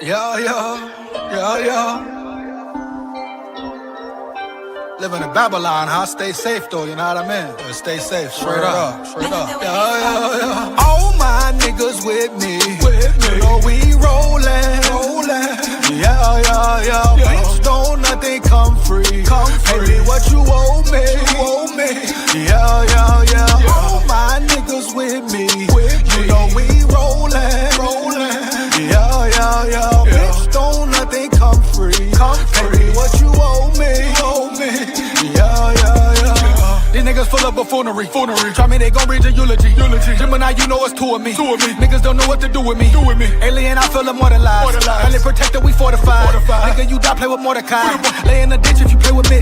Yeah, yeah, yeah, yeah. Living in Babylon, huh? Stay safe though, you know what I mean? Yeah, stay safe, straight up, straight up. Yeah, yeah, yeah. All my niggas with me. You know we rollin'. Yeah, yeah, yeah. Bitch, don't nothing come free. Pay me what you owe me. Yeah, yeah, yeah. All my niggas with me. You know we rollin'. Yeah, yeah, yeah. Bitch, don't nothing come free. Pay me what you owe me. Yeah, yeah, yeah. These niggas full of buffoonery. Try me, they gon' read your eulogy. Gemini, you know it's two of me. Niggas don't know what to do with me. Alien, I feel immortalized. Only protected, we fortified. Nigga, you die, play with Mordecai. Lay in the ditch if you play with me.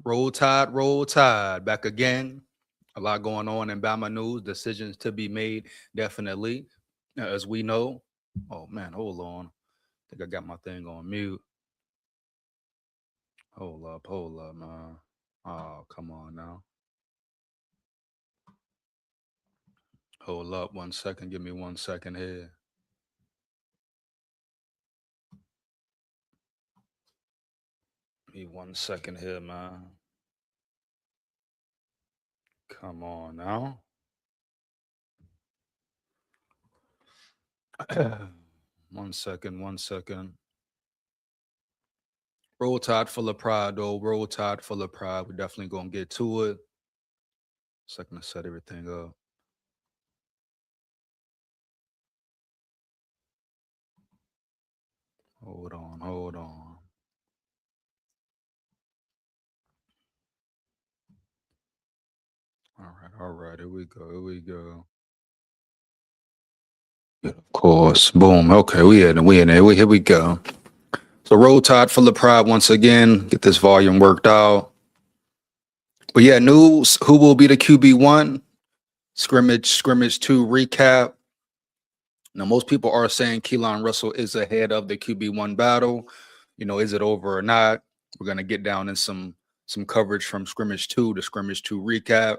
Roll Tide, back again. A lot going on in Bama news, decisions to be made, definitely. As we know, oh man, hold on. I think I got my thing on mute. Hold up, man. Oh, come on now. Hold up 1 second. Give me 1 second here. Give me 1 second here, man. Come on now. 1 second. Roll Tide full of pride, though. Roll Tide full of pride. We're definitely going to get to it. Second to set everything up. Hold on. All right. Here we go. Of course. Boom. Okay, we in there. Here we go. So Roll Tide full of pride once again. Get this volume worked out. But yeah, news. Who will be the QB1? Scrimmage 2 recap. Now, most people are saying Keelan Russell is ahead of the QB1 battle. You know, is it over or not? We're going to get down in some coverage from Scrimmage 2 to Scrimmage 2 recap,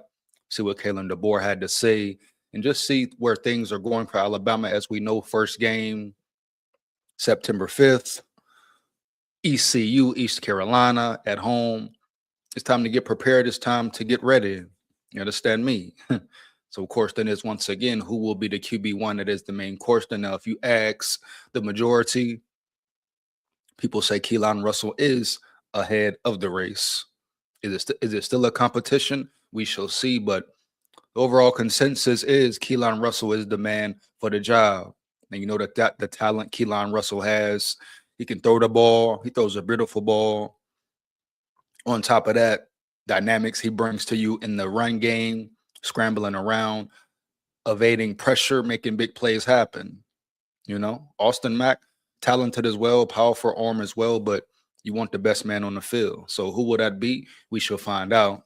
see what Kalen DeBoer had to say, and just see where things are going for Alabama. As we know, first game, September 5th, ECU, East Carolina, at home. It's time to get prepared. It's time to get ready. You understand me? So, of course, then is once again, who will be the QB1? That is the main question. Now, if you ask the majority, people say Keelan Russell is ahead of the race. Is it still a competition? We shall see. But the overall consensus is Keelan Russell is the man for the job. And you know that the talent Keelan Russell has. He can throw the ball. He throws a beautiful ball. On top of that, dynamics he brings to you in the run game, scrambling around, evading pressure, making big plays happen. You know, Austin Mack, talented as well, powerful arm as well, but you want the best man on the field. So who will that be? We shall find out.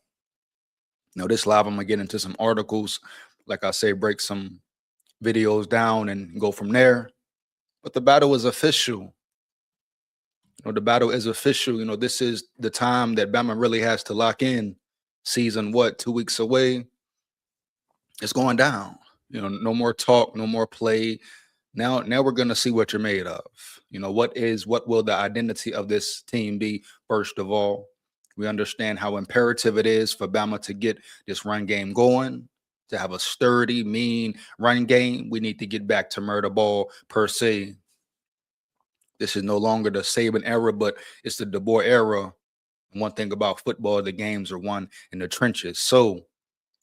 Now, this live, I'm going to get into some articles. Like I say, break some videos down and go from there. But the battle is official. You know, the battle is official. You know, this is the time that Bama really has to lock in. Season, 2 weeks away? It's going down. You know, no more talk, no more play. Now we're going to see what you're made of. You know, what will the identity of this team be? First of all, we understand how imperative it is for Bama to get this run game going, to have a sturdy, mean run game. We need to get back to murder ball per se. This is no longer the Saban era, but it's the DeBoer era. One thing about football, the games are won in the trenches. So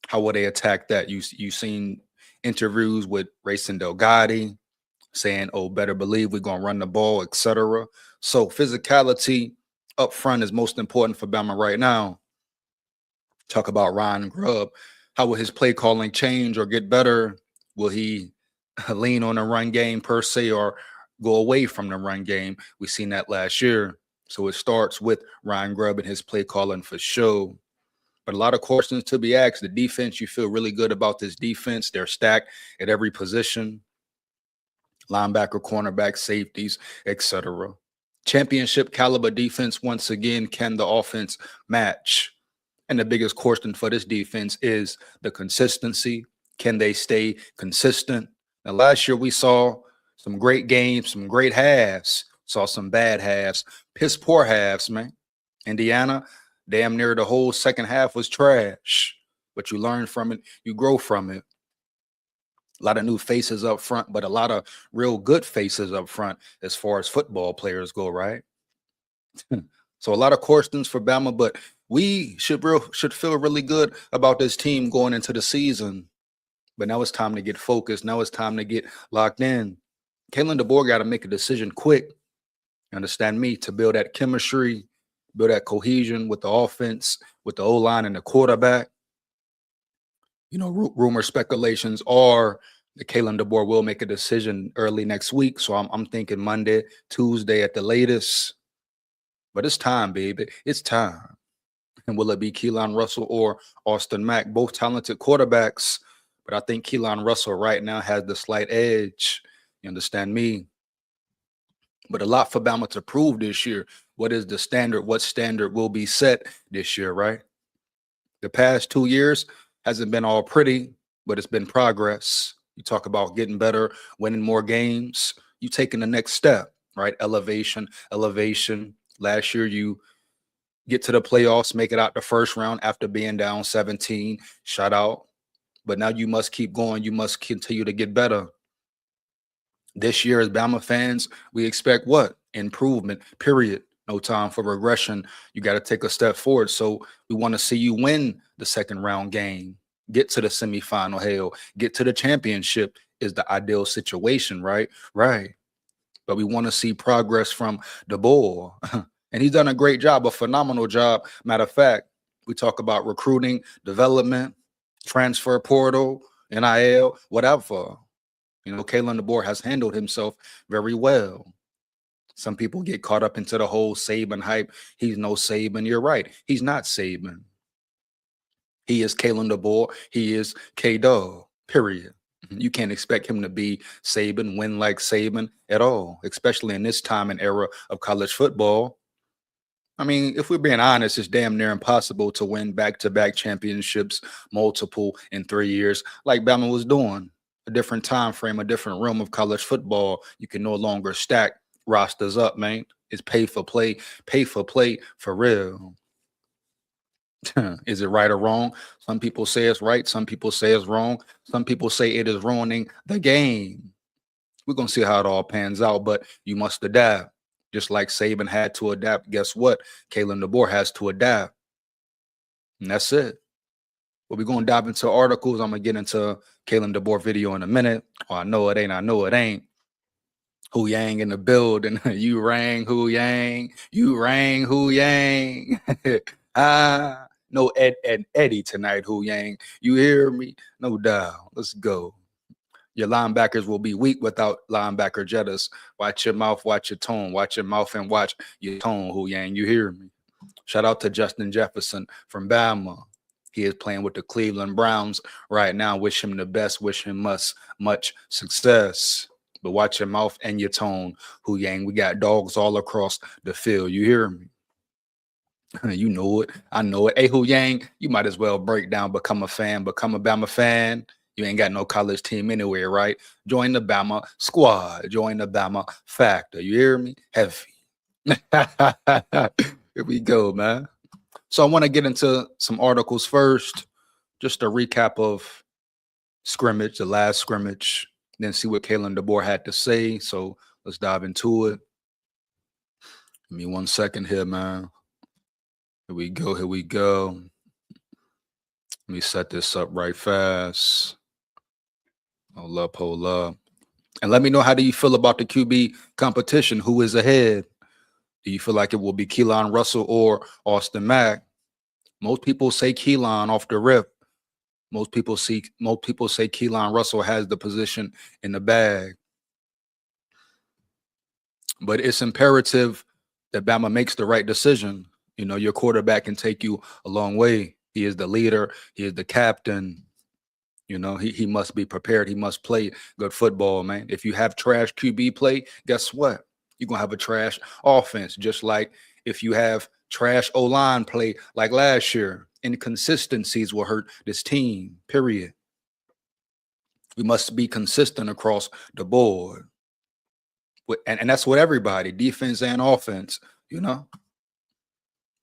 how will they attack that? You've seen interviews with Racing Delgatti saying, oh, better believe we're going to run the ball, etc. So physicality up front is most important for Bama right now. Talk about Ryan Grubb. How will his play calling change or get better? Will he lean on the run game per se or go away from the run game? We've seen that last year. So it starts with Ryan Grubb and his play calling for sure. But a lot of questions to be asked. The defense, you feel really good about this defense. They're stacked at every position. Linebacker, cornerback, safeties, etc. Championship caliber defense. Once again, can the offense match? And the biggest question for this defense is the consistency. Can they stay consistent? Now, last year we saw some great games, some great halves, saw some bad halves, piss poor halves, man. Indiana, damn near the whole second half was trash, but you learn from it, you grow from it. A lot of new faces up front, but a lot of real good faces up front as far as football players go, right? So a lot of questions for Bama, but we should feel really good about this team going into the season. But now it's time to get focused. Now it's time to get locked in. Kalen DeBoer got to make a decision quick. You understand me? To build that chemistry, build that cohesion with the offense, with the O-line and the quarterback. You know, rumor speculations are that Kalen DeBoer will make a decision early next week. So I'm thinking Monday, Tuesday at the latest. But it's time, baby. It's time. And will it be Keelan Russell or Austin Mack? Both talented quarterbacks. But I think Keelan Russell right now has the slight edge. You understand me? But a lot for Bama to prove this year. What is the standard? What standard will be set this year, right? The past 2 years hasn't been all pretty, but it's been progress. You talk about getting better, winning more games. You taking the next step, right? Elevation. Last year, you get to the playoffs, make it out the first round after being down 17, shut out. But now you must keep going. You must continue to get better. This year, as Bama fans, we expect what? Improvement, period. No time for regression. You got to take a step forward. So we want to see you win the second round game, get to the semifinal, hell, get to the championship is the ideal situation, right? Right. But we want to see progress from DeBoer. And he's done a great job, a phenomenal job. Matter of fact, we talk about recruiting, development, transfer portal, NIL, whatever. You know, Kalen DeBoer has handled himself very well. Some people get caught up into the whole Saban hype. He's no Saban. You're right. He's not Saban. He is Kalen DeBoer. He is K-Dog, period. You can't expect him to be Saban, win like Saban at all, especially in this time and era of college football. I mean, if we're being honest, it's damn near impossible to win back-to-back championships, multiple in 3 years, like Bama was doing. A different time frame, a different realm of college football. You can no longer stack rosters up, man. It's pay for play for real. Is it right or wrong? Some people say it's right. Some people say it's wrong. Some people say it is ruining the game. We're going to see how it all pans out, but you must adapt. Just like Saban had to adapt, guess what? Kalen DeBoer has to adapt. And that's it. But we're going to dive into articles. I'm going to get into Kalen DeBoer video in a minute. Oh, I know it ain't. Hu Yang in the building. You rang Hu Yang. No Ed and Eddie tonight, Hu Yang. You hear me? No doubt. Let's go. Your linebackers will be weak without linebacker jetters. Watch your mouth, watch your tone. Watch your mouth and watch your tone, Hu Yang. You hear me? Shout out to Justin Jefferson from Bama. He is playing with the Cleveland Browns right now. Wish him the best. Wish him much success. But watch your mouth and your tone, Hu Yang. We got dogs all across the field. You hear me? You know it. I know it. Hey, Hu Yang, you might as well break down, become a fan, become a Bama fan. You ain't got no college team anywhere, right? Join the Bama squad. Join the Bama factor. You hear me? Heavy. Here we go, man. So I want to get into some articles first. Just a recap of scrimmage, the last scrimmage, then see what Kalen DeBoer had to say. So let's dive into it. Give me 1 second here, man. Here we go. Let me set this up right fast. Hold up. And let me know, how do you feel about the QB competition? Who is ahead? Do you feel like it will be Keelan Russell or Austin Mack? Most people say Keelan off the rip. Most people say Keelan Russell has the position in the bag. But it's imperative that Bama makes the right decision. You know, your quarterback can take you a long way. He is the leader. He is the captain. You know, he must be prepared. He must play good football, man. If you have trash QB play, guess what? You're going to have a trash offense, just like if you have trash O-line play like last year. Inconsistencies will hurt this team, period. We must be consistent across the board. And that's what everybody, defense and offense, you know.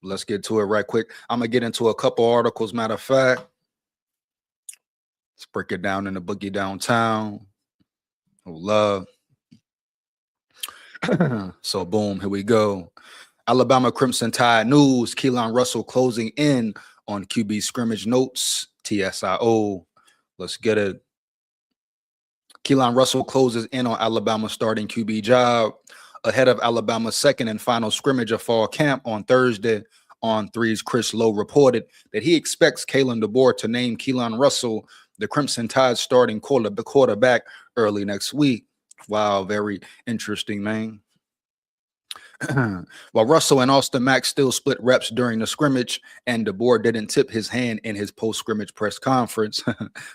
Let's get to it right quick. I'm going to get into a couple articles. Matter of fact, let's break it down in the Boogie Downtown. Oh, love. So, boom, here we go. Alabama Crimson Tide news. Keelan Russell closing in on QB scrimmage notes. TSIO. Let's get it. Keelan Russell closes in on Alabama's starting QB job ahead of Alabama's second and final scrimmage of fall camp on Thursday. On 3's Chris Lowe reported that he expects Kalen DeBoer to name Keelan Russell the Crimson Tide starting quarterback early next week. Wow, very interesting, man. While Russell and Austin Mack still split reps during the scrimmage, and DeBoer didn't tip his hand in his post-scrimmage press conference.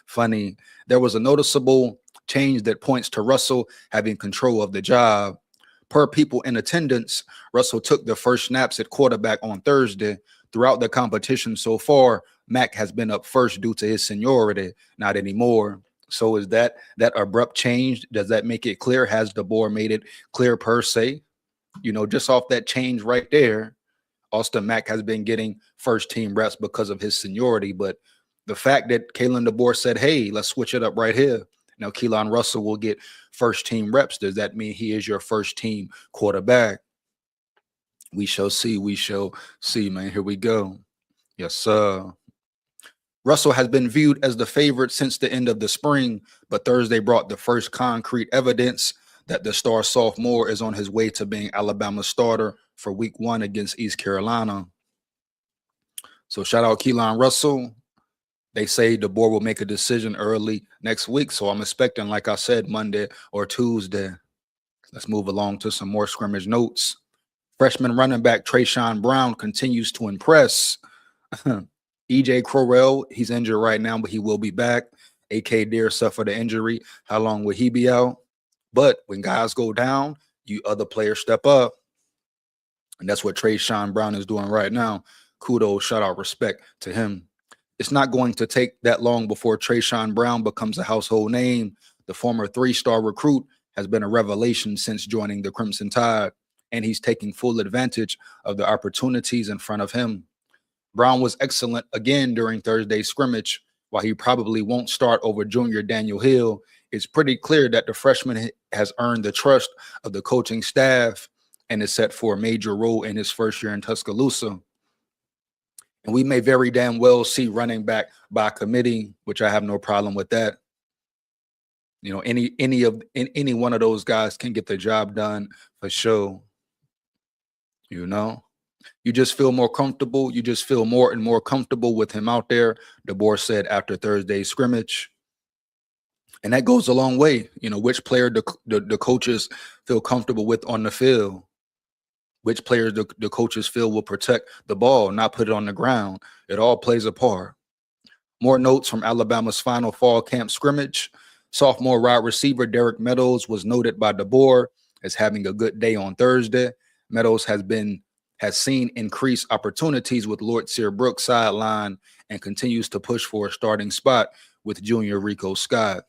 Funny, there was a noticeable change that points to Russell having control of the job. Per people in attendance, Russell took the first snaps at quarterback on Thursday. Throughout the competition so far, Mack has been up first due to his seniority. Not anymore. So is that abrupt change? Does that make it clear? Has DeBoer made it clear per se? You know, just off that change right there, Austin Mack has been getting first team reps because of his seniority. But the fact that Kalen DeBoer said, hey, let's switch it up right here. Now, Keelan Russell will get first team reps. Does that mean he is your first team quarterback? We shall see. We shall see, man. Here we go. Yes, sir. Russell has been viewed as the favorite since the end of the spring, but Thursday brought the first concrete evidence that the star sophomore is on his way to being Alabama's starter for week 1 against East Carolina. So shout out Keelan Russell. They say DeBoer will make a decision early next week. So I'm expecting, like I said, Monday or Tuesday. Let's move along to some more scrimmage notes. Freshman running back Trayshawn Brown continues to impress. EJ Crowell, he's injured right now, but he will be back. AK Deer suffered an injury. How long will he be out? But when guys go down, you other players step up. And that's what Trayshawn Brown is doing right now. Kudos, shout out, respect to him. It's not going to take that long before Trayshawn Brown becomes a household name. The former 3-star recruit has been a revelation since joining the Crimson Tide, and he's taking full advantage of the opportunities in front of him. Brown was excellent again during Thursday's scrimmage. While he probably won't start over junior Daniel Hill, it's pretty clear that the freshman has earned the trust of the coaching staff and is set for a major role in his first year in Tuscaloosa. And we may very damn well see running back by committee, which I have no problem with that. You know, any one of those guys can get the job done for sure. You know, you just feel more comfortable. You just feel more and more comfortable with him out there, DeBoer said after Thursday's scrimmage. And that goes a long way. You know, which player the coaches feel comfortable with on the field. Which players the coaches feel will protect the ball, not put it on the ground. It all plays a part. More notes from Alabama's final fall camp scrimmage. Sophomore wide receiver Derek Meadows was noted by DeBoer as having a good day on Thursday. Meadows has seen increased opportunities with Lord Sear Brooks sideline and continues to push for a starting spot with junior Rico Scott.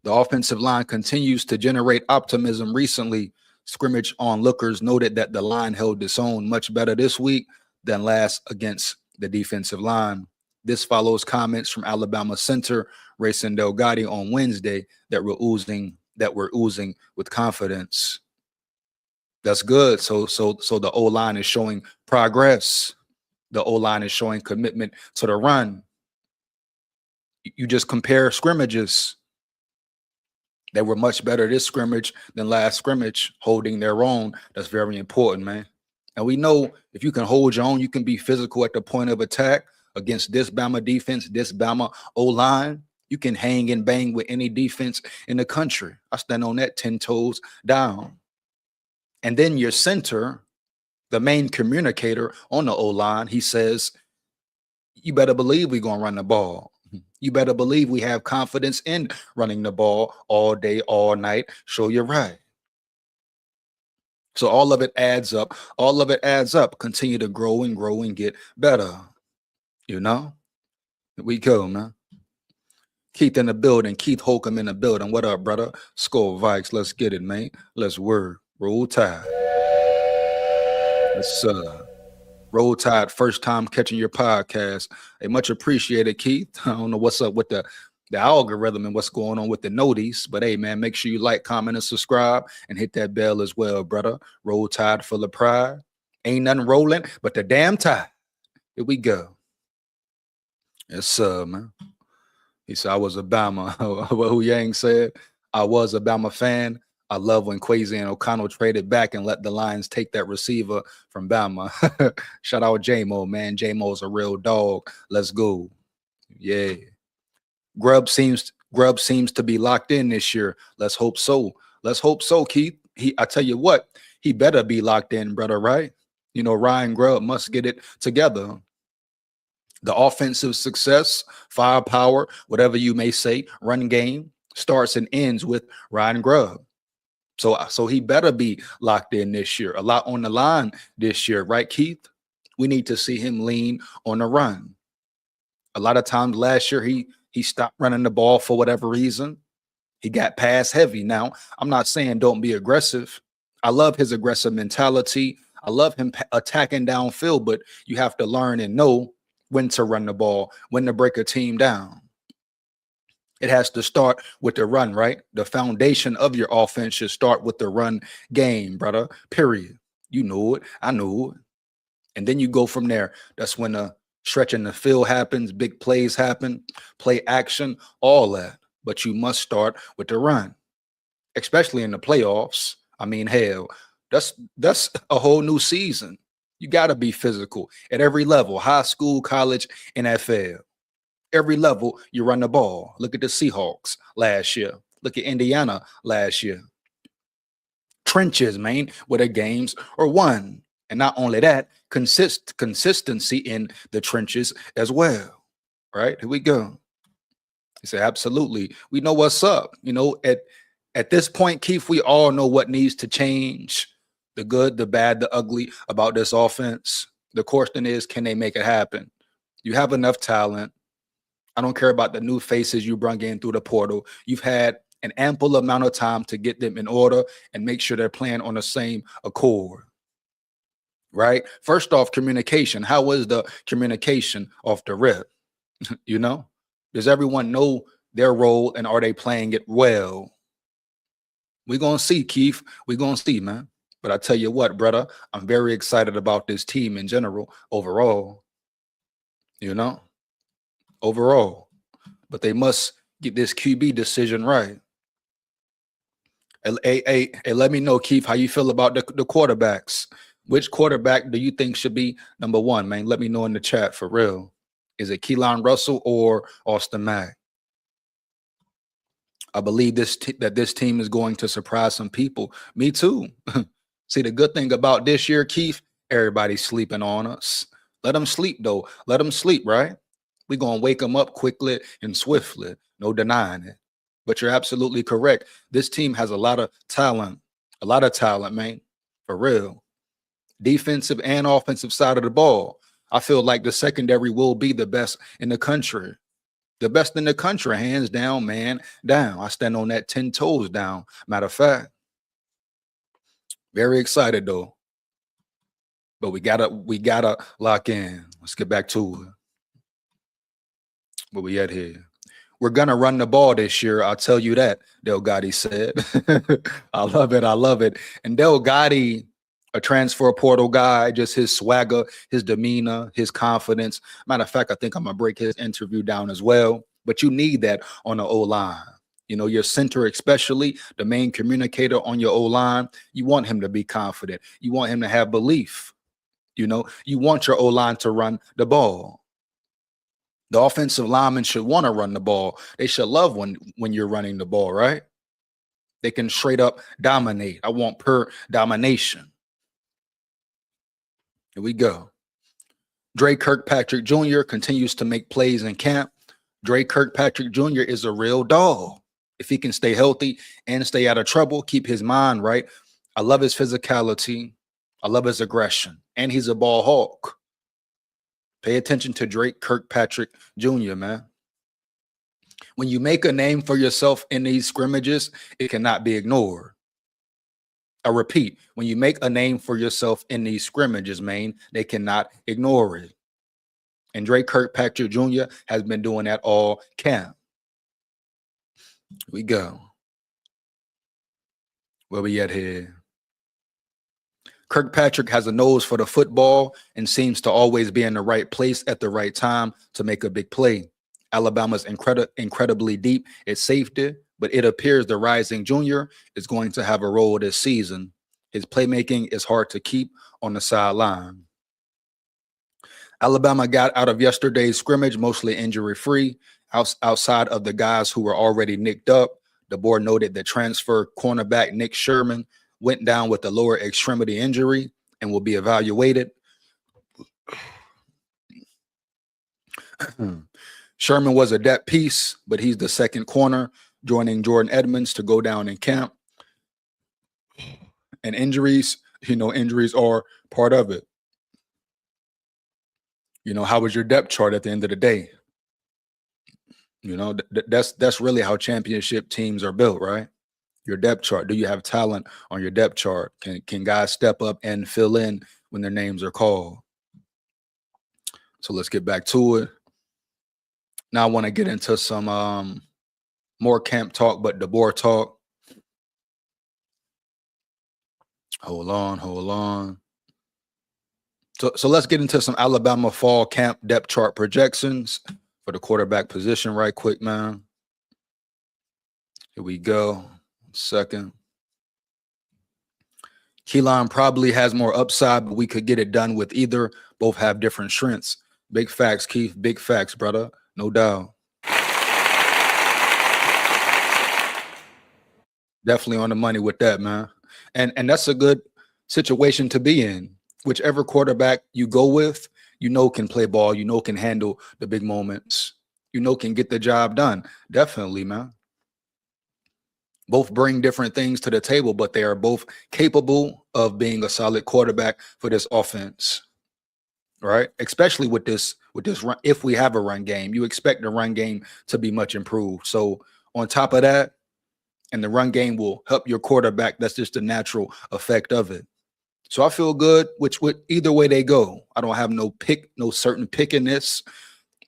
The offensive line continues to generate optimism recently. Scrimmage onlookers noted that the line held its own much better this week than last against the defensive line. This follows comments from Alabama center Rayson Delgado on Wednesday that were oozing with confidence. That's good. So the O-line is showing progress. The O-line is showing commitment to the run. You just compare scrimmages. They were much better this scrimmage than last scrimmage, holding their own. That's very important, man. And we know if you can hold your own, you can be physical at the point of attack against this Bama defense, this Bama O-line. You can hang and bang with any defense in the country. I stand on that 10 toes down. And then your center, the main communicator on the O-line, he says, you better believe we're going to run the ball. You better believe we have confidence in running the ball all day, all night. Show you're right. So all of it adds up. All of it adds up. Continue to grow and get better. You know? Here we go, man. Keith in the building. Keith Holcomb in the building. What up, brother? SKOL Vikes. Let's get it, man. Let's word. Roll Tide. Let's Roll Tide. First time catching your podcast. Hey, much appreciated, Keith. I don't know what's up with the algorithm and what's going on with the noties, but hey, man, make sure you like, comment, and subscribe, and hit that bell as well, brother. Roll Tide full of pride. Ain't nothing rolling but the damn tide. Here we go. Yes, man. He said, I was a Bama. What Hu Yang said, I was a Bama fan. I love when Kwesi and O'Connell traded back and let the Lions take that receiver from Bama. Shout out J-Mo, man. J-Mo's a real dog. Let's go. Yeah. Grubb seems to be locked in this year. Let's hope so. Let's hope so, Keith. I tell you what, he better be locked in, brother, right? You know, Ryan Grubb must get it together. The offensive success, firepower, whatever you may say, run game starts and ends with Ryan Grubb. So he better be locked in this year. A lot on the line this year, right, Keith? We need to see him lean on the run. A lot of times last year, he stopped running the ball for whatever reason. He got pass heavy. Now, I'm not saying don't be aggressive. I love his aggressive mentality. I love him attacking downfield, but you have to learn and know when to run the ball, when to break a team down. It has to start with the run, right? The foundation of your offense should start with the run game, brother, period. You know it. I know it. And then you go from there. That's when the stretch in the field happens, big plays happen, play action, all that. But you must start with the run, especially in the playoffs. I mean, hell, that's a whole new season. You got to be physical at every level, high school, college, NFL. Every level, you run the ball. Look at the Seahawks last year. Look at Indiana last year. Trenches, man, where the games are won. And not only that, consistency in the trenches as well. Right? Here we go. He said, absolutely. We know what's up. You know, at this point, Keith, we all know what needs to change. The good, the bad, the ugly about this offense. The question is, can they make it happen? You have enough talent. I don't care about the new faces you brought in through the portal. You've had an ample amount of time to get them in order and make sure they're playing on the same accord. Right? First off, communication. How was the communication off the rip? You know? Does everyone know their role and are they playing it well? We're going to see, Keith. We're going to see, man. But I tell you what, brother, I'm very excited about this team in general, overall. You know? Overall. But they must get this QB decision right. Hey, let me know, Keith, how you feel about the quarterbacks. Which quarterback do you think should be number one, man? Let me know in the chat for real. Is it Keelan Russell or Austin Mack? I believe that this team is going to surprise some people. Me too. See, the good thing about this year, Keith, everybody's sleeping on us. Let them sleep, though. Let them sleep, right? We're going to wake them up quickly and swiftly. No denying it. But you're absolutely correct. This team has a lot of talent. A lot of talent, man. For real. Defensive and offensive side of the ball. I feel like the secondary will be the best in the country. The best in the country, hands down, man, down. I stand on that 10 toes down. Matter of fact. Very excited, though. But we gotta lock in. Let's get back to it. Where we at here? We're gonna run the ball this year. I'll tell you that, Del Gotti said. I love it. I love it. And Del Gotti, a transfer portal guy, just his swagger, his demeanor, his confidence. Matter of fact, I think I'm gonna break his interview down as well. But you need that on the O-line. You know, your center, especially the main communicator on your O-line, you want him to be confident. You want him to have belief. You know, you want your O-line to run the ball. The offensive linemen should want to run the ball. They should love when you're running the ball, right? They can straight up dominate. I want pure domination. Here we go. Dre Kirkpatrick Jr. continues to make plays in camp. Dre Kirkpatrick Jr. is a real dog. If he can stay healthy and stay out of trouble, keep his mind right. I love his physicality. I love his aggression. And he's a ball hawk. Pay attention to Drake Kirkpatrick Jr., man. When you make a name for yourself in these scrimmages, it cannot be ignored. I repeat, when you make a name for yourself in these scrimmages, man, they cannot ignore it. And Dre Kirkpatrick Jr. has been doing that all camp. Here we go. Where we at here? Kirkpatrick has a nose for the football and seems to always be in the right place at the right time to make a big play. Alabama's incredibly deep at safety, but it appears the rising junior is going to have a role this season. His playmaking is hard to keep on the sideline. Alabama got out of yesterday's scrimmage mostly injury-free, outside of the guys who were already nicked up. The board noted that transfer cornerback Nick Sherman went down with a lower extremity injury and will be evaluated. Sherman was a depth piece, but he's the second corner, joining Jordan Edmonds to go down in camp. And injuries, injuries are part of it. How was your depth chart at the end of the day? That's really how championship teams are built, right? Your depth chart. Do you have talent on your depth chart? Can guys step up and fill in when their names are called? So let's get back to it. Now I want to get into some more camp talk, but DeBoer talk. Hold on. So let's get into some Alabama fall camp depth chart projections for the quarterback position right quick, man. Here we go. Second. Keelan probably has more upside, but we could get it done with either. Both have different strengths. Big facts, Keith. Big facts, brother. No doubt. Definitely on the money with that, man. And that's a good situation to be in. Whichever quarterback you go with, can play ball, can handle the big moments, can get the job done. Definitely, man. Both bring different things to the table, but they are both capable of being a solid quarterback for this offense, right? Especially with this run. If we have a run game, you expect the run game to be much improved. So on top of that, and the run game will help your quarterback. That's just the natural effect of it. So I feel good, with either way they go. I don't have no certain pick in this.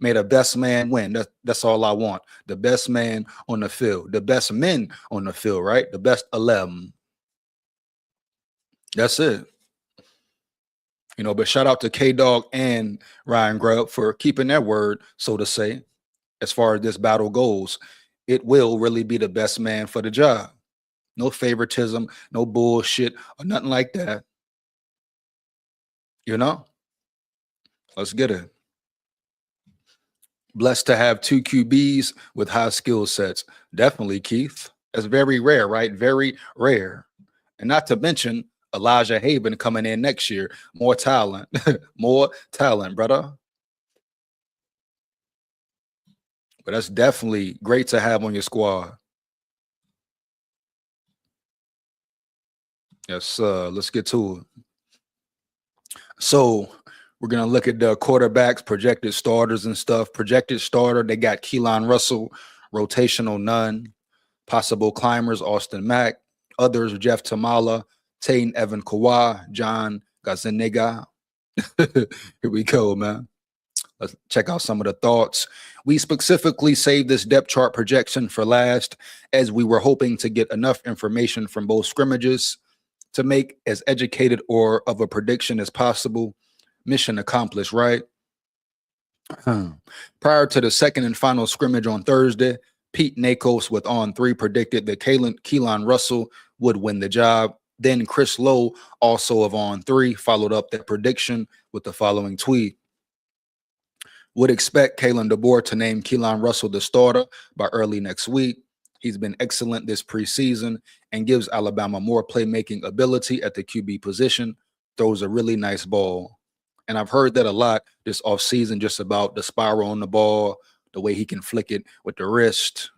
May the best man win. That's all I want. The best man on the field. The best men on the field, right? The best 11. That's it. But shout out to K-Dog and Ryan Grubb for keeping their word, so to say, as far as this battle goes. It will really be the best man for the job. No favoritism, no bullshit, or nothing like that. Let's get it. Blessed to have two QBs with high skill sets. Definitely, Keith. That's very rare, right? Very rare. And not to mention Elijah Haven coming in next year. More talent. More talent, brother. But that's definitely great to have on your squad. Yes, let's get to it. So we're going to look at the quarterbacks, projected starters and stuff. Projected starter, they got Keelan Russell, rotational none. Possible climbers, Austin Mack. Others, Jeff Tamala, Tayne Evan Kawhi, John Gazaniga. Here we go, man. Let's check out some of the thoughts. We specifically saved this depth chart projection for last, as we were hoping to get enough information from both scrimmages to make as educated or of a prediction as possible. Mission accomplished, right? Prior to the second and final scrimmage on Thursday, Pete Nakos with On 3 predicted that Keelan Russell would win the job. Then Chris Lowe, also of On 3, followed up that prediction with the following tweet. Would expect Kalen DeBoer to name Keelan Russell the starter by early next week. He's been excellent this preseason and gives Alabama more playmaking ability at the QB position. Throws a really nice ball. And I've heard that a lot this offseason, just about the spiral on the ball, the way he can flick it with the wrist.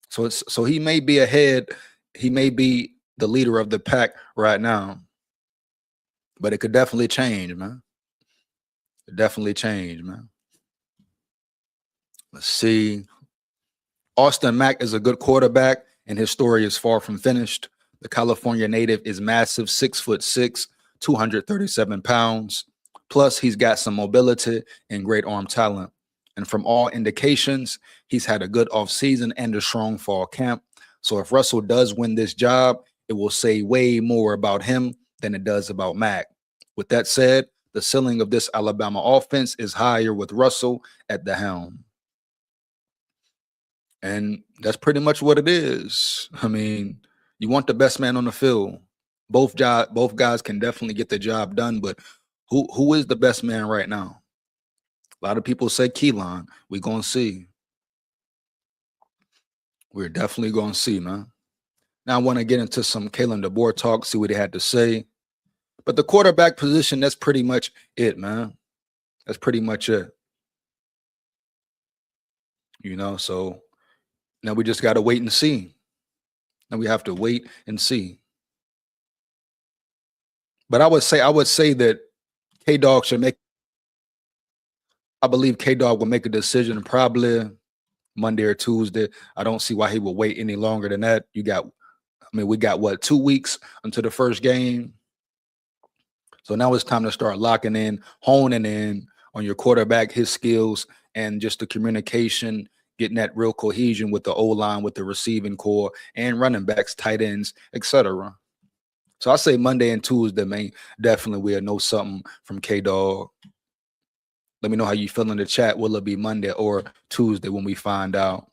So he may be ahead. He may be the leader of the pack right now. But it could definitely change, man. Definitely change, man. Let's see. Austin Mack is a good quarterback, and his story is far from finished. The California native is massive, 6'6", 237 pounds. Plus, he's got some mobility and great arm talent. And from all indications, he's had a good offseason and a strong fall camp. So if Russell does win this job, it will say way more about him than it does about Mack. With that said, the ceiling of this Alabama offense is higher with Russell at the helm. And that's pretty much what it is. I mean, you want the best man on the field. Both guys can definitely get the job done, but who is the best man right now? A lot of people say Keelan. We're going to see. We're definitely going to see, man. Now I want to get into some Kalen DeBoer talk, see what he had to say. But the quarterback position, that's pretty much it, man. That's pretty much it. You know, so now we just got to wait and see. Now we have to wait and see. But I would say that K-Dog should make, I believe K-Dog will make a decision probably Monday or Tuesday. I don't see why he will wait any longer than that. We got what, 2 weeks until the first game. So now it's time to start locking in, honing in on your quarterback, his skills, and just the communication, getting that real cohesion with the O-line, with the receiving core, and running backs, tight ends, etc. So I say Monday and Tuesday, man. Definitely we'll know something from K-Dog. Let me know how you feel in the chat. Will it be Monday or Tuesday when we find out?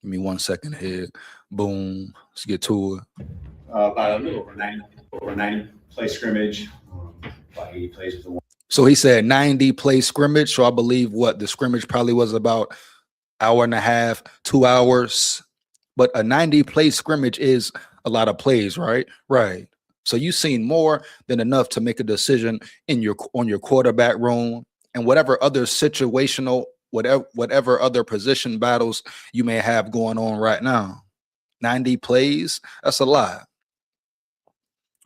Give me 1 second here. Boom. Let's get to it. About a little over 90 play scrimmage, about 80 plays with the one. So he said 90 play scrimmage. So I believe the scrimmage probably was about hour and a half, 2 hours. But a 90 play scrimmage is a lot of plays, right? Right. So you've seen more than enough to make a decision on your quarterback room and whatever other situational, whatever other position battles you may have going on right now. 90 plays, that's a lot.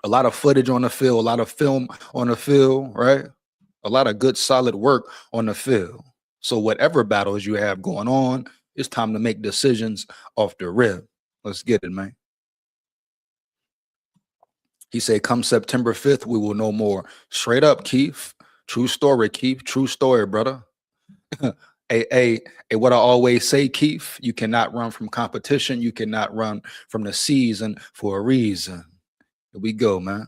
A lot of footage on the field, a lot of film on the field, right? A lot of good, solid work on the field. So whatever battles you have going on, it's time to make decisions off the rip. Let's get it, man. He said, come September 5th, we will know more. Straight up, Keith. True story, Keith. True story, brother. Hey, what I always say, Keith, you cannot run from competition. You cannot run from the season for a reason. Here we go, man.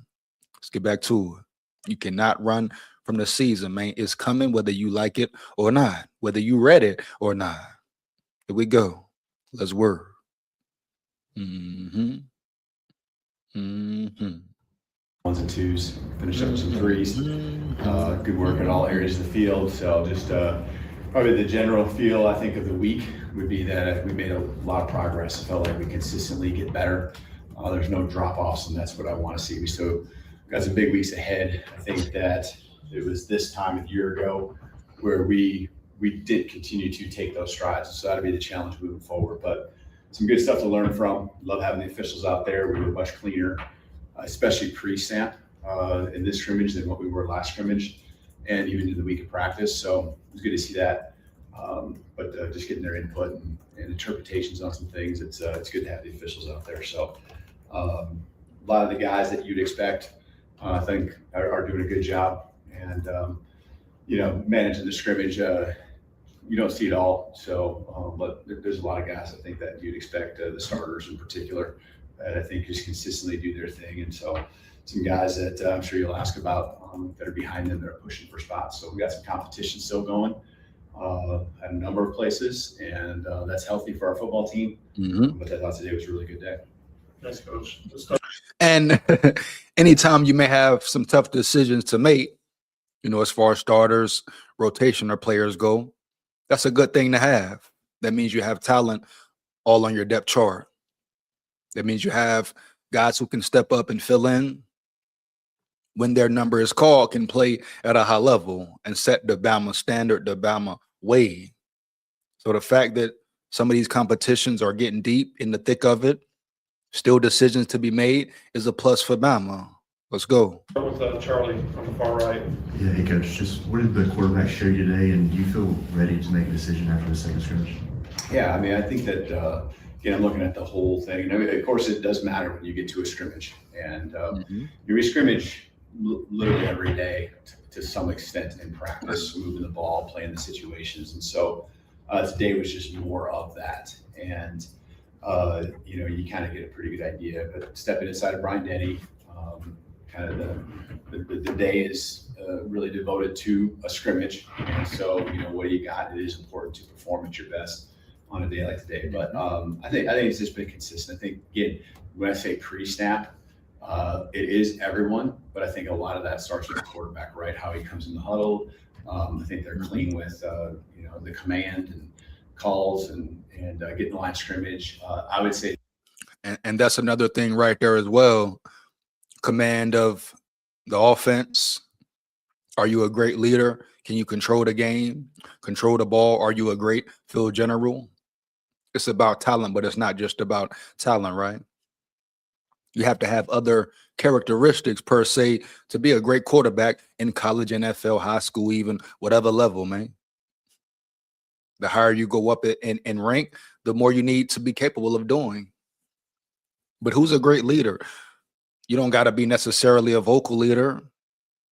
Let's get back to it. You cannot run from the season, man. It's coming whether you like it or not, whether you read it or not. Here we go. Let's work. Ones and twos, finish up with some threes. Good work in all areas of the field. So just probably the general feel, I think, of the week would be that we made a lot of progress. I felt like we consistently get better. There's no drop-offs, and that's what I want to see. We still got some big weeks ahead. I think that it was this time a year ago where we did continue to take those strides. So that'll be the challenge moving forward. But some good stuff to learn from. Love having the officials out there. We were much cleaner, especially pre-snap in this scrimmage than what we were last scrimmage, and even in the week of practice. So it was good to see that. But just getting their input and interpretations on some things, it's good to have the officials out there. So a lot of the guys that you'd expect, I think, are doing a good job. And managing the scrimmage, you don't see it all. So, but there's a lot of guys I think that you'd expect, the starters in particular, that I think just consistently do their thing. And so some guys that I'm sure you'll ask about that are behind them, that are pushing for spots. So we got some competition still going at a number of places, and that's healthy for our football team. But I thought today was a really good day. Thanks, Coach. And anytime you may have some tough decisions to make, as far as starters, rotation, or players go, that's a good thing to have. That means you have talent all on your depth chart. That means you have guys who can step up and fill in when their number is called, can play at a high level and set the Bama standard, the Bama way. So the fact that some of these competitions are getting deep in the thick of it, still decisions to be made, is a plus for Bama. Let's go. With Charlie on the far right. Yeah, hey coach, just what did the quarterback show you today, and do you feel ready to make a decision after the second scrimmage? Yeah, I mean, I think that, again, I'm looking at the whole thing. And I mean, of course, it does matter when you get to a scrimmage. And you scrimmage literally every day to some extent in practice, moving the ball, playing the situations. And so today was just more of that. And, you kind of get a pretty good idea. But stepping inside of Brian Denny, kind of the day is really devoted to a scrimmage. And so, what do you got? It is important to perform at your best on a day like today. But I think it's just been consistent. I think, again, when I say pre-snap, it is everyone, but I think a lot of that starts with the quarterback, right? How he comes in the huddle. I think they're clean with the command and calls and getting the line of scrimmage. I would say, and that's another thing right there as well. Command of the offense. Are you a great leader? Can you control the game? Control the ball? Are you a great field general? It's about talent, but it's not just about talent, right? You have to have other characteristics per se to be a great quarterback in college, NFL, high school, even whatever level, man. The higher you go up in rank, the more you need to be capable of doing. But who's a great leader? You don't got to be necessarily a vocal leader.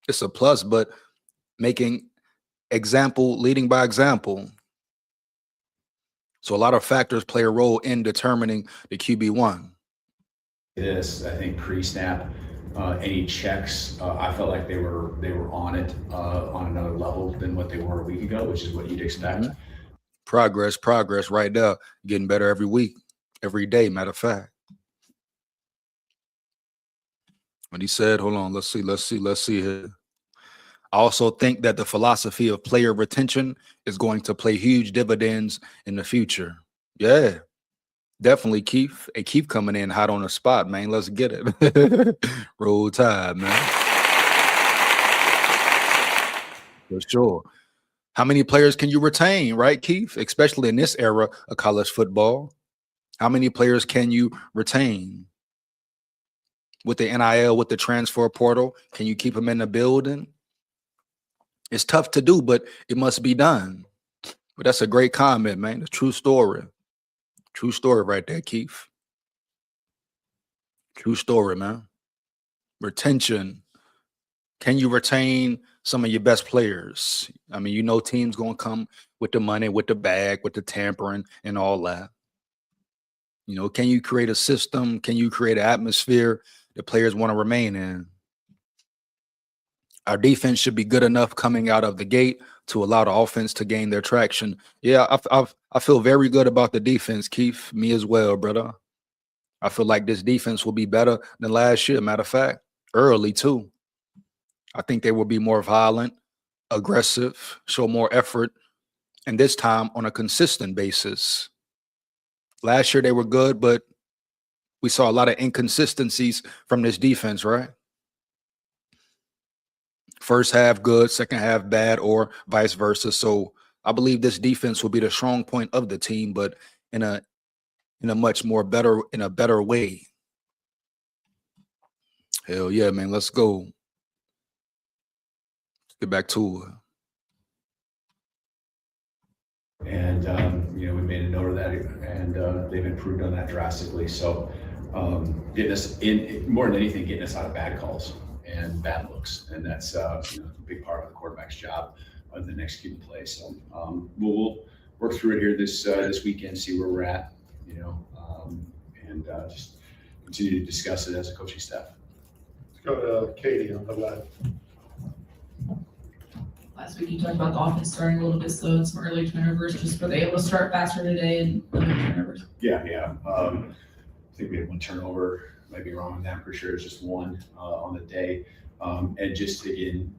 It's a plus, but making example, leading by example. So a lot of factors play a role in determining the QB1. This, I think, pre-snap, any checks, I felt like they were on it on another level than what they were a week ago, which is what you'd expect. Progress right there. Getting better every week, every day, matter of fact. When he said, hold on, let's see here. I also think that the philosophy of player retention is going to play huge dividends in the future. Yeah, definitely, Keith. Hey, Keith coming in hot on the spot, man. Let's get it. Roll Tide, man. For sure. How many players can you retain, right, Keith? Especially in this era of college football. How many players can you retain? With the NIL, with the transfer portal, can you keep them in the building? It's tough to do, but it must be done. But that's a great comment, man. A true story. True story right there, Keith. True story, man. Retention. Can you retain some of your best players? I mean, teams going to come with the money, with the bag, with the tampering and all that. Can you create a system? Can you create an atmosphere that players want to remain in? Our defense should be good enough coming out of the gate to allow the offense to gain their traction. Yeah, I feel very good about the defense, Keith. Me as well, brother. I feel like this defense will be better than last year. Matter of fact, early too. I think they will be more violent, aggressive, show more effort, and this time on a consistent basis. Last year they were good, but we saw a lot of inconsistencies from this defense, right? First half good, second half bad, or vice versa. So I believe this defense will be the strong point of the team, but in a better way. Hell yeah, man. Let's go. Let's get back to it. And we made a note of that, and they've improved on that drastically. So getting us in, more than anything, getting us out of bad calls and bad looks, and that's a big part of the quarterback's job other than executing play. So we'll work through it here this weekend, see where we're at, and just continue to discuss it as a coaching staff. Let's go to Katie on the left. Last week you talked about the offense starting a little bit slow and some early turnovers. Just were they able to start faster today and limit turnovers? Yeah. I think we had one turnover. Might be wrong on that for sure. It's just one on the day. And just again,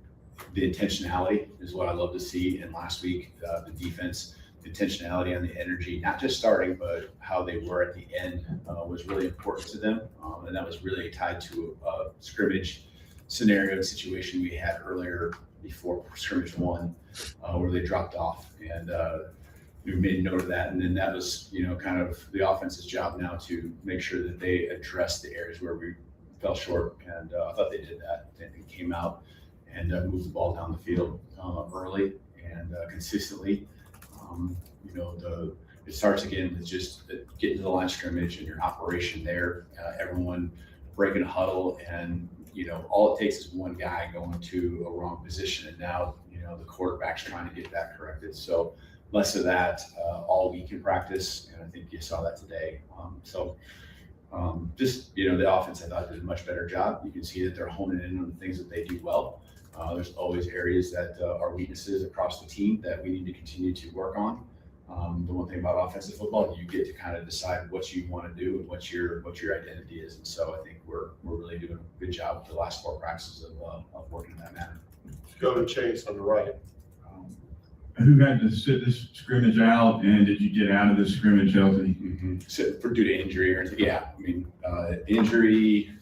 the intentionality is what I love to see. And last week, the defense, the intentionality on the energy, not just starting, but how they were at the end was really important to them. And that was really tied to a scrimmage scenario and situation we had earlier before scrimmage one, where they dropped off, and we made note of that. And then that was, kind of the offense's job now to make sure that they addressed the areas where we fell short. And I thought they did that. They came out and moved the ball down the field early and consistently. it starts again with just getting to the line of scrimmage and your operation there, everyone breaking a huddle, and all it takes is one guy going to a wrong position, and now the quarterback's trying to get that corrected. So less of that all week in practice, and I think you saw that today. Just the offense, I thought, did a much better job. You can see that they're honing in on the things that they do well. There's always areas that are weaknesses across the team that we need to continue to work on. The one thing about offensive football, you get to kind of decide what you want to do and what your identity is. And so I think we're really doing a good job with the last 4 practices of working in that manner. Let's go to Chase on the right. Who had to sit this scrimmage out, and did you get out of this scrimmage healthy? So due to injury or anything? Yeah, I mean, injury.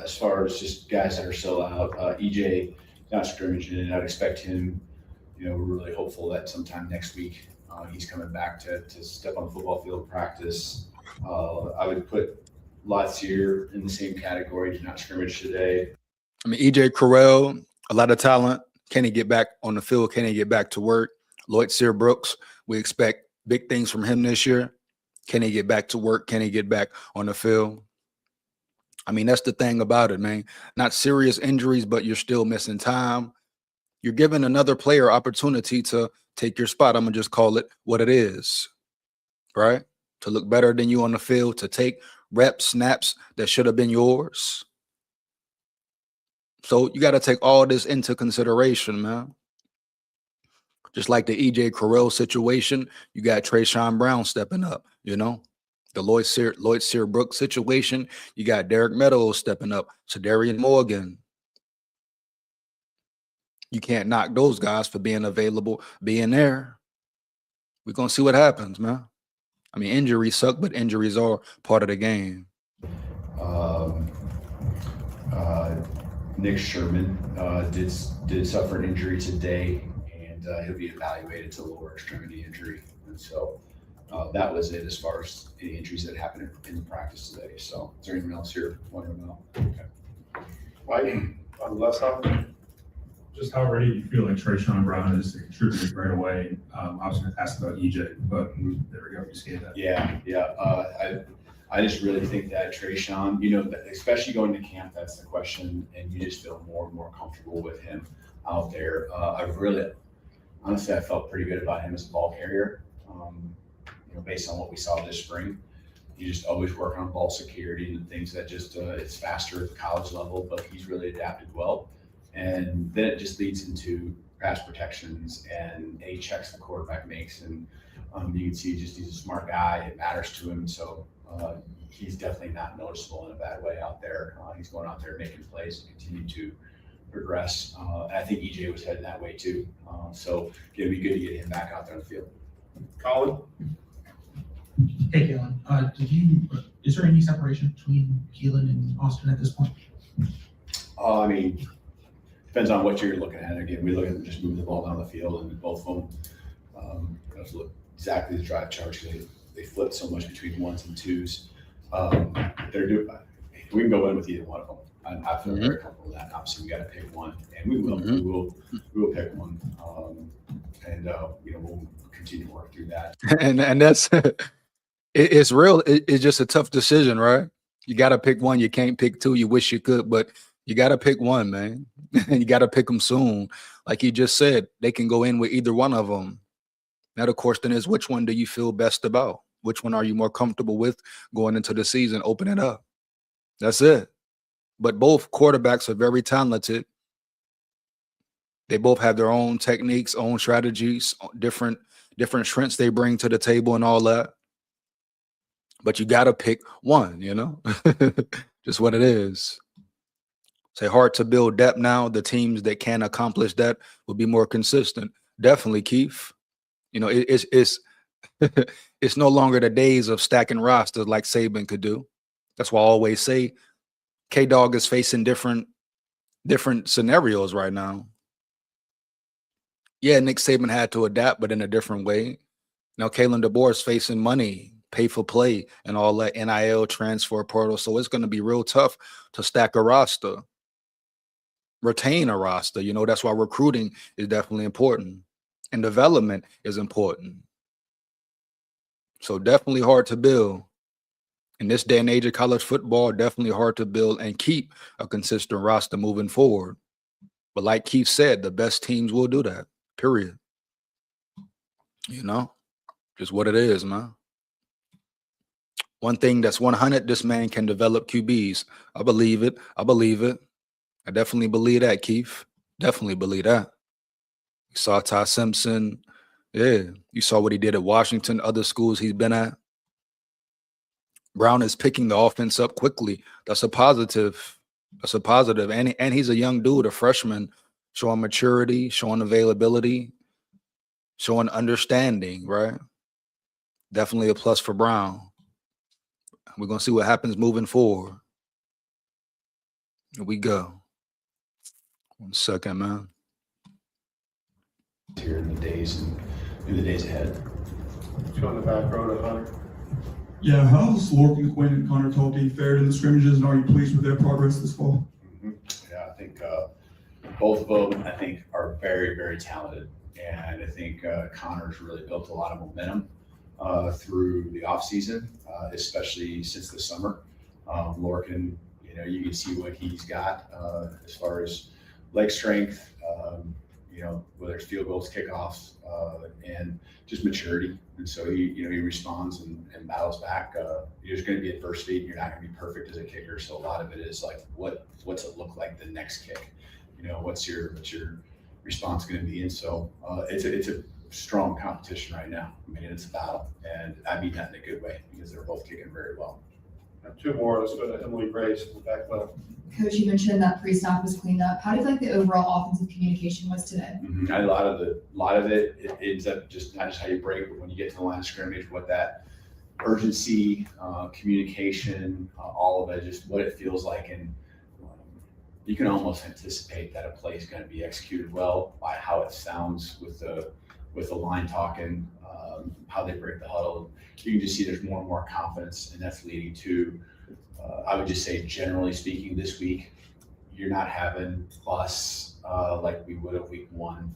As far as just guys that are still out, EJ not scrimmaging, and I'd expect him. We're really hopeful that sometime next week he's coming back to step on the football field practice. I would put Latsier in the same category. Did not scrimmage today. I mean, EJ Correll, a lot of talent. Can he get back on the field? Can he get back to work? Lloyd Sear Brooks, we expect big things from him this year. Can he get back to work? Can he get back on the field? I mean, that's the thing about it, man. Not serious injuries, but you're still missing time. You're giving another player opportunity to take your spot. I'm going to just call it what it is, right? To look better than you on the field, to take reps, snaps that should have been yours. So you got to take all this into consideration, man. Just like the EJ Correll situation, you got Trayshawn Brown stepping up, The Lloyd Sear Brooks situation, you got Derek Meadows stepping up, Sadarian Morgan. You can't knock those guys for being available, being there. We're going to see what happens, man. I mean, injuries suck, but injuries are part of the game. Nick Sherman did suffer an injury today, and he'll be evaluated to lower extremity injury. And so that was it as far as any injuries that happened in the practice today. So is there anyone else here wondering about? Okay. Mike, on the left side. Just how ready do you feel like Trayshawn Brown is to contribute right away? Obviously, I asked about EJ, but there we go. You just gave that. Yeah. I just really think that Trayshawn, especially going to camp, that's the question, and you just feel more and more comfortable with him out there. Honestly, I felt pretty good about him as a ball carrier. Based on what we saw this spring, you just always work on ball security and things that just it's faster at the college level, but he's really adapted well. And then it just leads into pass protections and any checks the quarterback makes. And you can see just he's a smart guy. It matters to him. So he's definitely not noticeable in a bad way out there. He's going out there making plays and continue to progress. And I think EJ was heading that way too. So it'd be good to get him back out there on the field. Colin? Hey, Keelan, is there any separation between Keelan and Austin at this point? I mean, depends on what you're looking at. Again, we look at them just move the ball down the field, and both of them look exactly the drive charge. They flip so much between ones and twos. They're doing. We can go in with either one of them. I feel very comfortable with that. Obviously, we got to pick one, and we will. We will pick one, and we'll continue to work through that. And that's it's real. It's just a tough decision, right? You got to pick one. You can't pick two. You wish you could, but you got to pick one, man. And you got to pick them soon. Like you just said, they can go in with either one of them. Now, the question is, which one do you feel best about? Which one are you more comfortable with going into the season? Open it up. That's it. But both quarterbacks are very talented. They both have their own techniques, own strategies, different strengths they bring to the table and all that. But you got to pick one, just what it is. It's hard to build depth now. The teams that can accomplish that will be more consistent. Definitely, Keith. It's it's no longer the days of stacking rosters like Saban could do. That's why I always say K-Dog is facing different scenarios right now. Yeah, Nick Saban had to adapt, but in a different way. Now, Kalen DeBoer is facing money, pay for play, and all that NIL transfer portal. So it's going to be real tough to stack a roster, retain a roster. That's why recruiting is definitely important. and development is important. So definitely hard to build. In this day and age of college football, definitely hard to build and keep a consistent roster moving forward. But like Keith said, the best teams will do that, period. You know, just what it is, man. One thing that's 100, this man can develop QBs. I believe it. I believe it. I definitely believe that, Keith. Definitely believe that. You saw Ty Simpson. Yeah. You saw what he did at Washington, other schools he's been at. Brown is picking the offense up quickly. That's a positive. That's a positive. And he's a young dude, a freshman, showing maturity, showing availability, showing understanding, right? Definitely a plus for Brown. We're going to see what happens moving forward. Here we go. 1 second, man. Here in the days ahead. You on the back row to Hunter? Yeah, how's Lorcan, Quinn, and Connor Talty fared in the scrimmages, and are you pleased with their progress this fall? Yeah, I think both of them, I think, are very, very talented. And I think Connor's really built a lot of momentum through the offseason, especially since the summer. Lorcan, you know, you can see what he's got as far as leg strength, you know, whether it's field goals, kickoffs, and just maturity. And so he responds and battles back. There's going to be adversity, and you're not going to be perfect as a kicker. So a lot of it is like, what's it look like the next kick? You know, what's your response going to be? And so it's a strong competition right now. I mean, it's a battle, and I mean that in a good way because they're both kicking very well. Two more. Let's go to Emily Grace in the back left. Coach, you mentioned that pre-snap was cleaned up. How do you think the overall offensive communication was today? A lot of it ends up just not just how you break, but when you get to the line of scrimmage, what that urgency, communication, all of it, just what it feels like, and you can almost anticipate that a play is going to be executed well by how it sounds with the line talking, how they break the huddle. You can just see there's more and more confidence, and that's leading to. I would just say, generally speaking, this week, you're not having plus like we would have week one.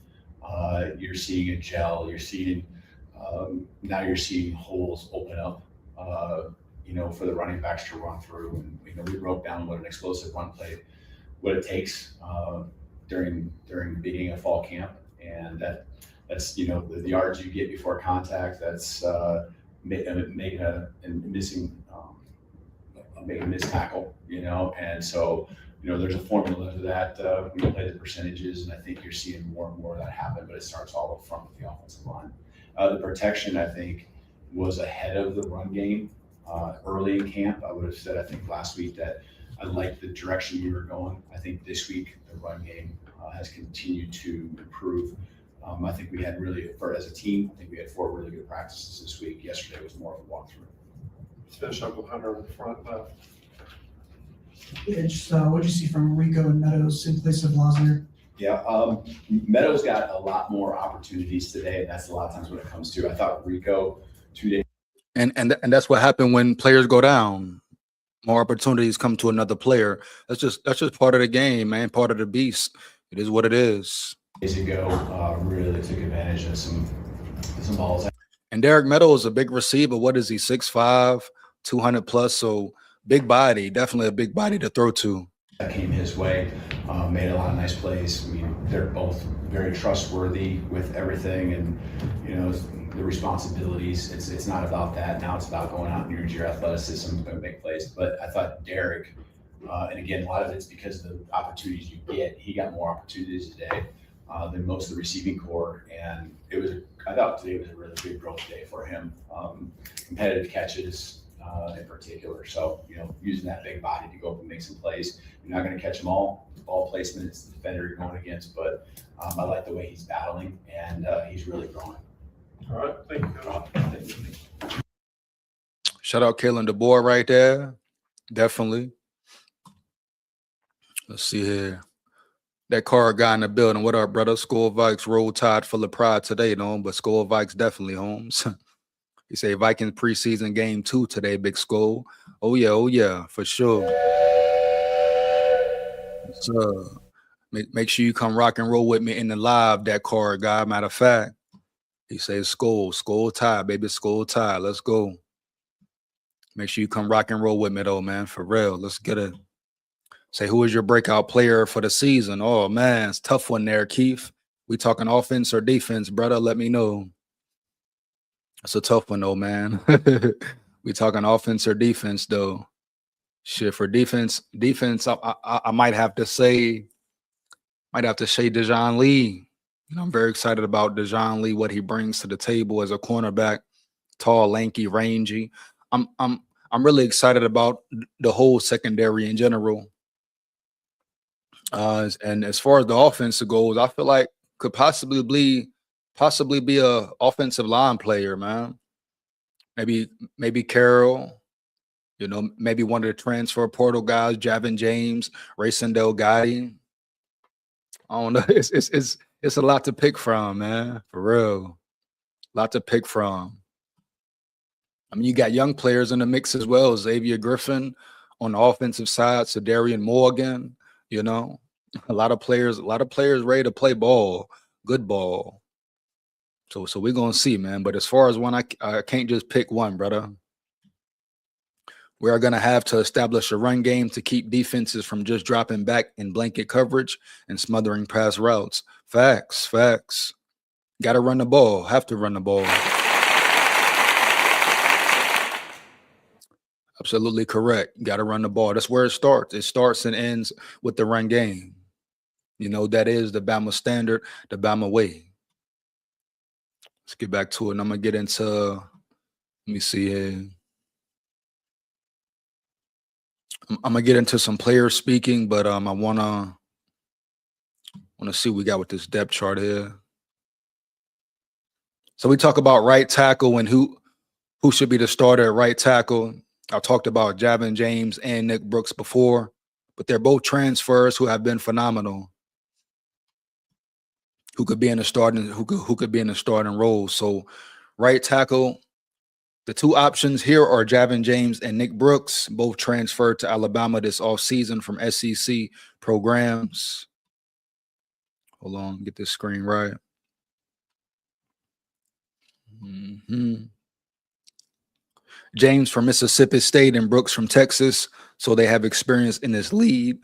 You're seeing a gel. You're seeing now you're seeing holes open up. You know, for the running backs to run through, and you know, we broke down what an explosive run play, what it takes during the beginning of fall camp, and that's you know the yards you get before contact. That's making a missed tackle, you know, and so, you know, there's a formula to that. We play the percentages, and I think you're seeing more and more of that happen, but it starts all up front with the offensive line. The protection, I think, was ahead of the run game early in camp. I would have said, I think last week, that I liked the direction we were going. I think this week, the run game has continued to improve. I think we had really, as a team, I think we had 4 really good practices this week. Yesterday was more of a walkthrough. Let's finish up with Hunter in the front left. Yeah, just what'd you see from Rico and Meadows in place of Losner? Yeah, Meadows got a lot more opportunities today, and that's a lot of times when it comes to. I thought Rico 2 days. And that's what happened when players go down. More opportunities come to another player. That's just part of the game, man. Part of the beast. It is what it is. Days ago, really took advantage of some balls. And Derek Meadows is a big receiver. What is he? 6'5", 200 plus. So big body, definitely a big body to throw to. That came his way, made a lot of nice plays. I mean, they're both very trustworthy with everything, and you know the responsibilities. It's not about that now. It's about going out and using your athleticism to make plays. But I thought Derek, and again, a lot of it's because of the opportunities you get. He got more opportunities today than most of the receiving core, and I thought today was a really big growth day for him. Competitive catches in particular. So, you know, using that big body to go up and make some plays. You're not going to catch them all. Ball placement is the defender you're going against, but I like the way he's battling, and he's really growing. All right, thank you. Shout out Kalen DeBoer right there. Definitely. Let's see here. That card guy in the building. What up, brother? SKOL Vikes roll tide full of pride today, no? But SKOL Vikes definitely homes. You say Vikings preseason game 2 today, Big SKOL. Oh yeah, for sure. So make sure you come rock and roll with me in the live, that card guy. Matter of fact, He says SKOL Tide, baby, SKOL Tide. Let's go. Make sure you come rock and roll with me though, man. For real. Let's get it. Say, who is your breakout player for the season? Oh man, it's a tough one there, Keith. We talking offense or defense, brother? Let me know. It's a tough one though, man. We talking offense or defense though. Shit, for defense, I might have to say Dejon Lee. You know, I'm very excited about Dejon Lee, what he brings to the table as a cornerback, tall, lanky, rangy. I'm really excited about the whole secondary in general. And as far as the offense goes, I feel like could possibly be a offensive line player, man. Maybe Carroll, you know, maybe one of the transfer portal guys, Javin James, Racendell Gotti. I don't know. It's a lot to pick from, man. For real. A lot to pick from. I mean, you got young players in the mix as well. Xavier Griffin on the offensive side, Sadarian Morgan, you know. A lot of players ready to play ball, good ball. So we're gonna see, man. But as far as one, I can't just pick one, brother. We are gonna have to establish a run game to keep defenses from just dropping back in blanket coverage and smothering pass routes. Facts. Gotta run the ball. Have to run the ball. Absolutely correct. Gotta run the ball. That's where it starts. It starts and ends with the run game. You know, that is the Bama standard, the Bama way. Let's get back to it. And I'm gonna get into, let me see here. I'm gonna get into some players speaking, but I wanna see what we got with this depth chart here. So we talk about right tackle and who should be the starter at right tackle. I talked about Javin James and Nick Brooks before, but they're both transfers who have been phenomenal. Who could be in the starting role. So right tackle, the two options here are Javin James and Nick Brooks, both transferred to Alabama this offseason from SEC programs. Hold on, get this screen right. James from Mississippi State and Brooks from Texas, so they have experience in this league.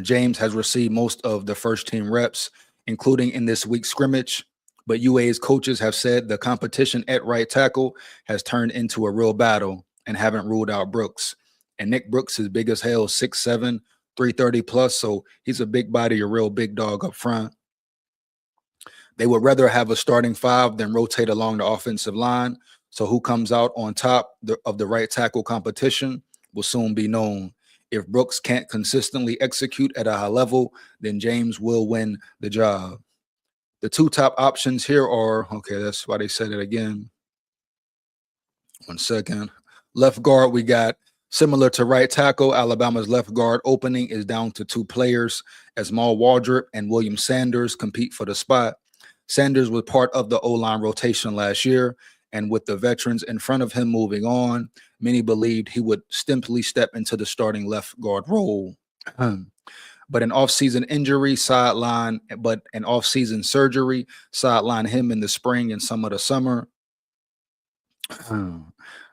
James has received most of the first team reps, including in this week's scrimmage, but UA's coaches have said the competition at right tackle has turned into a real battle and haven't ruled out Brooks. And Nick Brooks is big as hell, 6'7", 330 plus, so he's a big body, a real big dog up front. They would rather have a starting five than rotate along the offensive line. So who comes out on top of the right tackle competition will soon be known. If Brooks can't consistently execute at a high level, then James will win the job. The two top options here are, okay, that's why they said it again. 1 second. Left guard, we got similar to right tackle. Alabama's left guard opening is down to two players as Mal Waldrop and William Sanders compete for the spot. Sanders was part of the O-line rotation last year, and with the veterans in front of him moving on, many believed he would simply step into the starting left guard role. But an off-season surgery sidelined him in the spring and some of the summer.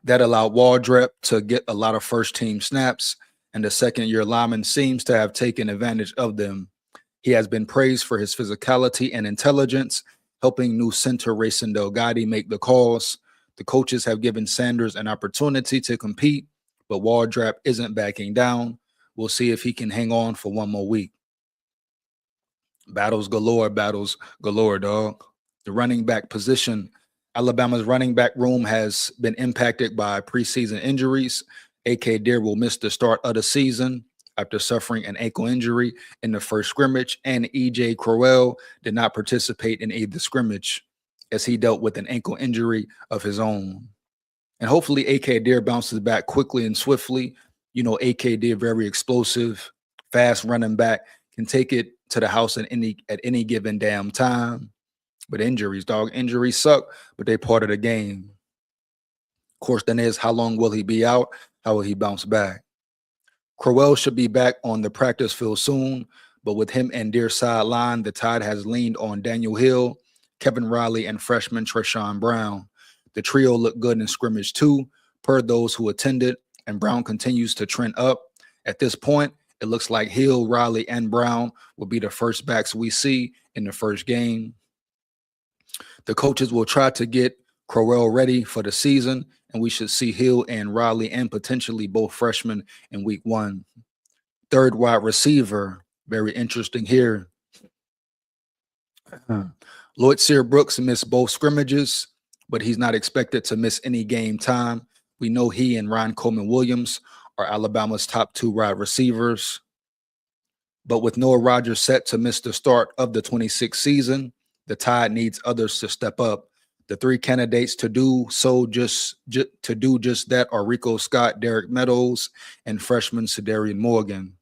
That allowed Waldrop to get a lot of first-team snaps, and the second-year lineman seems to have taken advantage of them. He has been praised for his physicality and intelligence, helping new center Racendell Gotti make the calls. The coaches have given Sanders an opportunity to compete, but Waldrop isn't backing down. We'll see if he can hang on for one more week. Battles galore, dog. The running back position. Alabama's running back room has been impacted by preseason injuries. A.K. Deere will miss the start of the season after suffering an ankle injury in the first scrimmage, and E.J. Crowell did not participate in either scrimmage as he dealt with an ankle injury of his own. And hopefully A.K. Deere bounces back quickly and swiftly. You know, A.K. Deere, very explosive, fast running back, can take it to the house at any given damn time. But injuries suck, but they part of the game. Of course, then is how long will he be out? How will he bounce back? Crowell should be back on the practice field soon, but with him and Deere sideline, the Tide has leaned on Daniel Hill, Kevin Riley, and freshman Treshawn Brown. The trio looked good in scrimmage 2, per those who attended, and Brown continues to trend up. At this point, it looks like Hill, Riley, and Brown will be the first backs we see in the first game. The coaches will try to get Crowell ready for the season, and we should see Hill and Riley and potentially both freshmen in week 1. Third wide receiver, very interesting here. Lloyd Sear Brooks missed both scrimmages, but he's not expected to miss any game time. We know he and Ryan Coleman Williams are Alabama's top 2 wide receivers. But with Noah Rogers set to miss the start of the 26th season, the Tide needs others to step up. The 3 candidates to do just that are Rico Scott, Derek Meadows, and freshman Cedarian Morgan.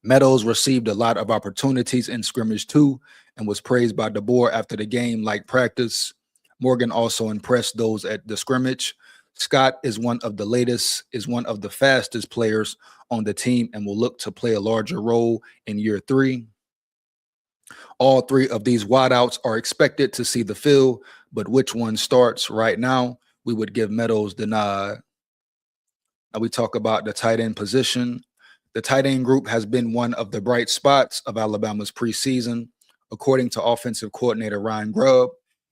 Meadows received a lot of opportunities in scrimmage 2 and was praised by DeBoer after the game like practice. Morgan also impressed those at the scrimmage. Scott is one of the fastest players on the team and will look to play a larger role in year 3. All 3 of these wideouts are expected to see the field, but which one starts right now, we would give Meadows the nod. Now we talk about the tight end position. The tight end group has been one of the bright spots of Alabama's preseason. According to offensive coordinator Ryan Grubb,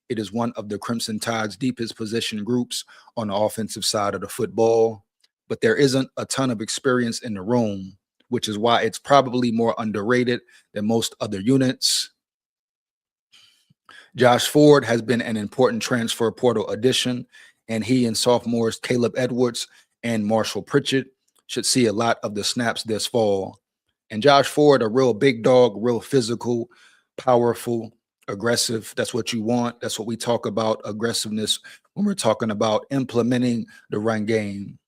it is one of the Crimson Tide's deepest position groups on the offensive side of the football, but there isn't a ton of experience in the room, which is why it's probably more underrated than most other units. Josh Ford has been an important transfer portal addition, and he and sophomores Caleb Edwards and Marshall Pritchett should see a lot of the snaps this fall. And Josh Ford, a real big dog, real physical, powerful, aggressive. That's what you want. That's what we talk about, aggressiveness, when we're talking about implementing the run game.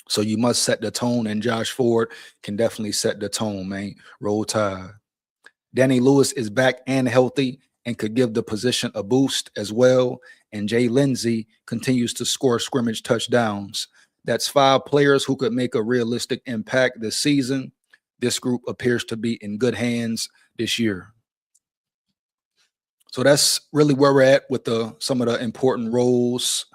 So you must set the tone, and Josh Ford can definitely set the tone, man. Roll Tide. Danny Lewis is back and healthy and could give the position a boost as well. And Jay Lindsey continues to score scrimmage touchdowns. That's 5 players who could make a realistic impact this season. This group appears to be in good hands this year. So that's really where we're at with some of the important roles,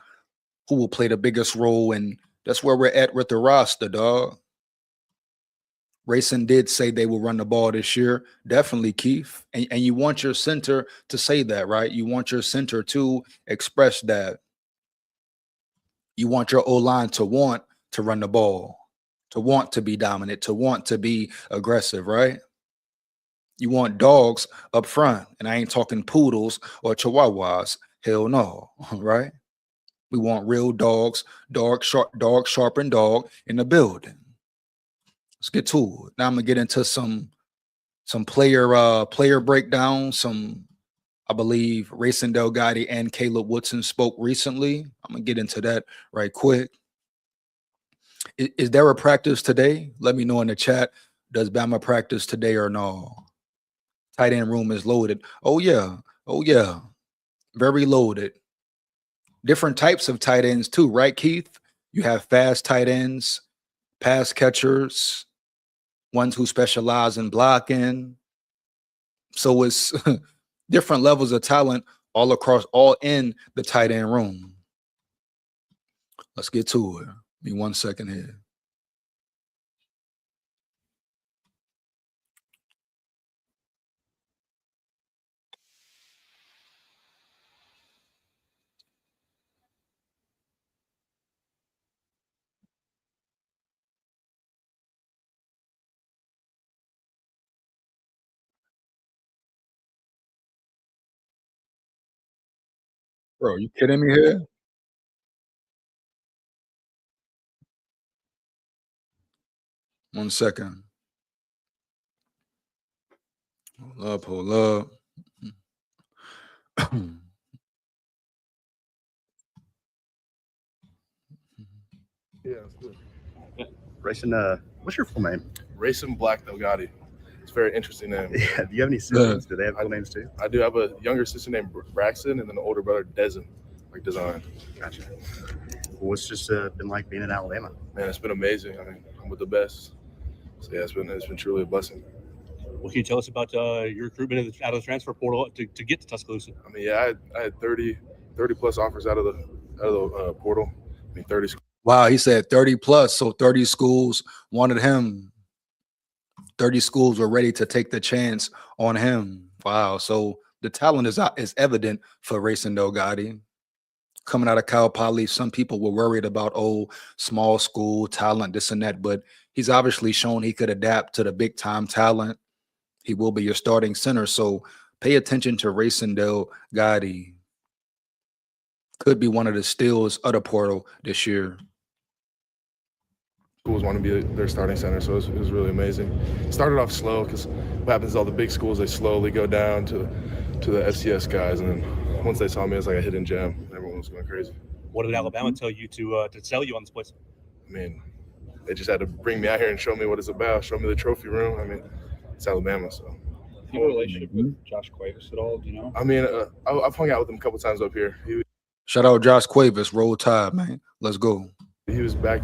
who will play the biggest role, and that's where we're at with the roster, dog. Rayson did say they will run the ball this year. Definitely, Keith. And you want your center to say that, right? You want your center to express that. You want your O-line to want to run the ball, to want to be dominant, to want to be aggressive, right? You want dogs up front, and I ain't talking poodles or chihuahuas. Hell no, right? We want real dogs, dog, sharpened dog in the building. Let's get to it. Now I'm gonna get into some player breakdown. I believe Rayson Delgatti and Caleb Woodson spoke recently. I'm gonna get into that right quick. Is there a practice today? Let me know in the chat. Does Bama practice today or no? Tight end room is loaded. Oh yeah. Very loaded. Different types of tight ends too, right, Keith? You have fast tight ends, pass catchers, ones who specialize in blocking. So it's different levels of talent all in the tight end room. Let's get to it. Give me 1 second here. Bro, you kidding me here? One second. Hold up. Yeah, it's good. Rayson, what's your full name? Rayson Black Delgatti. It's a very interesting name. Yeah. Do you have any siblings? Do they have full names too? I do have a younger sister named Braxton and then an older brother, Dezen, like Design. Gotcha. What's just been like being in Alabama? Man, it's been amazing. I mean, I'm with the best. So yeah, it's been truly a blessing. What can you tell us about your recruitment out of the transfer portal to get to Tuscaloosa? I mean, yeah, I had 30 plus offers out of the portal. I mean, 30. Wow, he said 30 plus, so 30 schools wanted him. 30 schools were ready to take the chance on him. Wow, so the talent is evident for Racing Delgatti. Coming out of Cal Poly, some people were worried about, oh, small school talent, this and that, but he's obviously shown he could adapt to the big time talent. He will be your starting center, so pay attention to Racing Delgatti. Could be one of the steals of the portal this year. Schools want to be their starting center, so it was really amazing. It started off slow because what happens is all the big schools, they slowly go down to the FCS guys, and then once they saw me, it was like a hidden gem. Everyone was going crazy. What did Alabama tell you to sell you on this place? I mean, they just had to bring me out here and show me what it's about, show me the trophy room. I mean, it's Alabama, so. Do you have a relationship with Josh Cuevas at all? Do you know? I mean, I've hung out with him a couple times up here. Shout out Josh Cuevas, Roll Tide, man. Let's go. He was back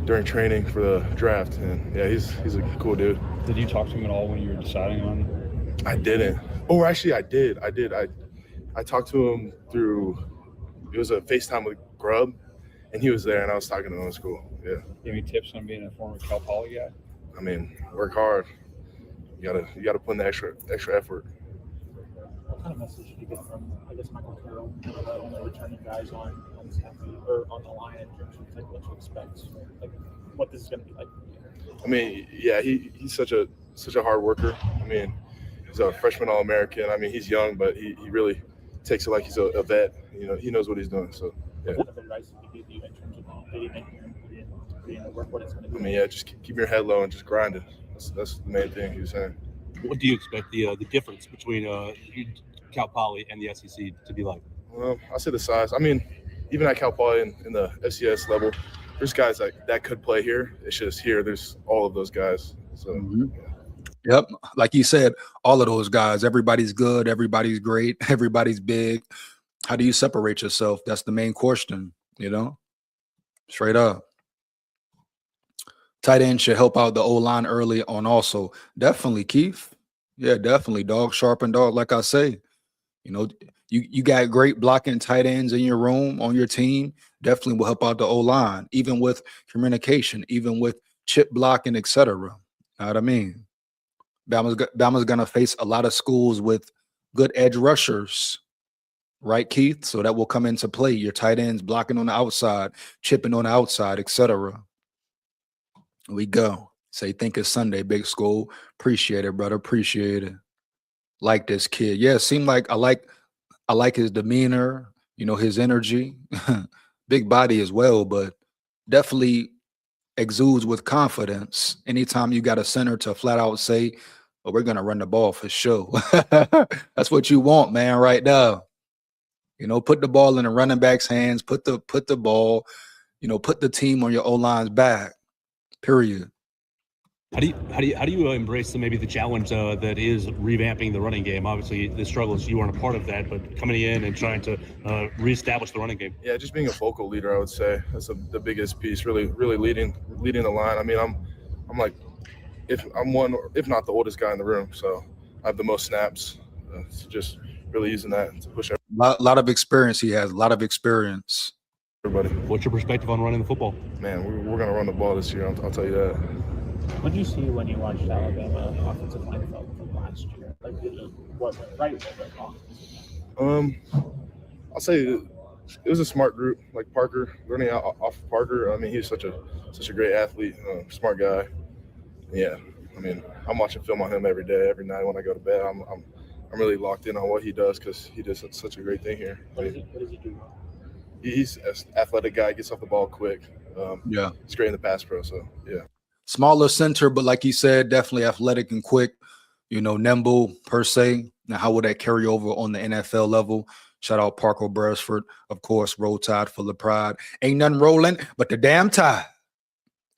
during training for the draft, and yeah, he's a cool dude. Did you talk to him at all when you were deciding on? I didn't. Oh, actually, I did. I talked to him through. It was a FaceTime with Grubb, and he was there, and I was talking to him in school. Yeah. Do you have any tips on being a former Cal Poly guy? I mean, work hard. You gotta put in the extra effort. What kind of message did you get from, I guess, Michael Carroll, the only returning guys on staff or on the line in terms of like what to expect, like what this is going to be like? I mean, yeah, he's such a hard worker. I mean, he's a freshman All-American. I mean, he's young, but he really takes it like he's a vet. You know, he knows what he's doing. So yeah. What kind of advice did he give you in terms of getting in here and putting in the work, what it's going to be? I mean, yeah, just keep your head low and just grind it. That's the main thing he was saying. What do you expect the difference between Cal Poly and the SEC to be like? Well, I say the size. I mean, even at Cal Poly in the FCS level, there's guys that could play here. It's just here, there's all of those guys. So, yeah. Yep, like you said, all of those guys. Everybody's good. Everybody's great. Everybody's big. How do you separate yourself? That's the main question. You know, straight up. Tight end should help out the O-line early on also. Definitely, Keith. Yeah, definitely. Dog sharpen dog, like I say. You know, you got great blocking tight ends in your room, on your team. Definitely will help out the O-line, even with communication, even with chip blocking, etc. Know what I mean? Bama's going to face a lot of schools with good edge rushers. Right, Keith? So that will come into play. Your tight ends blocking on the outside, chipping on the outside, etc. We go. Say, think it's Sunday, Big School. Appreciate it, brother. Appreciate it. Like this kid. Yeah, it seemed like I like his demeanor, you know, his energy. Big body as well, but definitely exudes with confidence. Anytime you got a center to flat out say, oh, we're going to run the ball for sure. That's what you want, man, right now. You know, put the ball in the running back's hands, put the ball, you know, put the team on your O-line's back. Period. How do you embrace maybe the challenge that is revamping the running game? Obviously, the struggles, you weren't a part of that, but coming in and trying to reestablish the running game. Yeah, just being a vocal leader, I would say that's the biggest piece. Really leading the line. I mean, I'm like, if not the oldest guy in the room, so I have the most snaps. So just really using that to push everybody. Lot of experience he has. A lot of experience. Everybody. What's your perspective on running the football? Man, we're going to run the ball this year. I'll tell you that. What did you see when you watched Alabama offensive line develop from last year? Like, what went right, what went wrong? I'll say it was a smart group. Like Parker, learning off of Parker. I mean, he's such a great athlete, smart guy. Yeah, I mean, I'm watching film on him every day, every night when I go to bed. I'm really locked in on what he does because he does such a great thing here. What does he do? He's an athletic guy, gets off the ball quick. Yeah, he's great in the pass pro. So yeah. Smaller center, but like you said, definitely athletic and quick, you know, nimble per se. Now, how will that carry over on the NFL level? Shout out Parker Beresford, of course, Roll Tide full of pride. Ain't nothing rolling but the damn tide.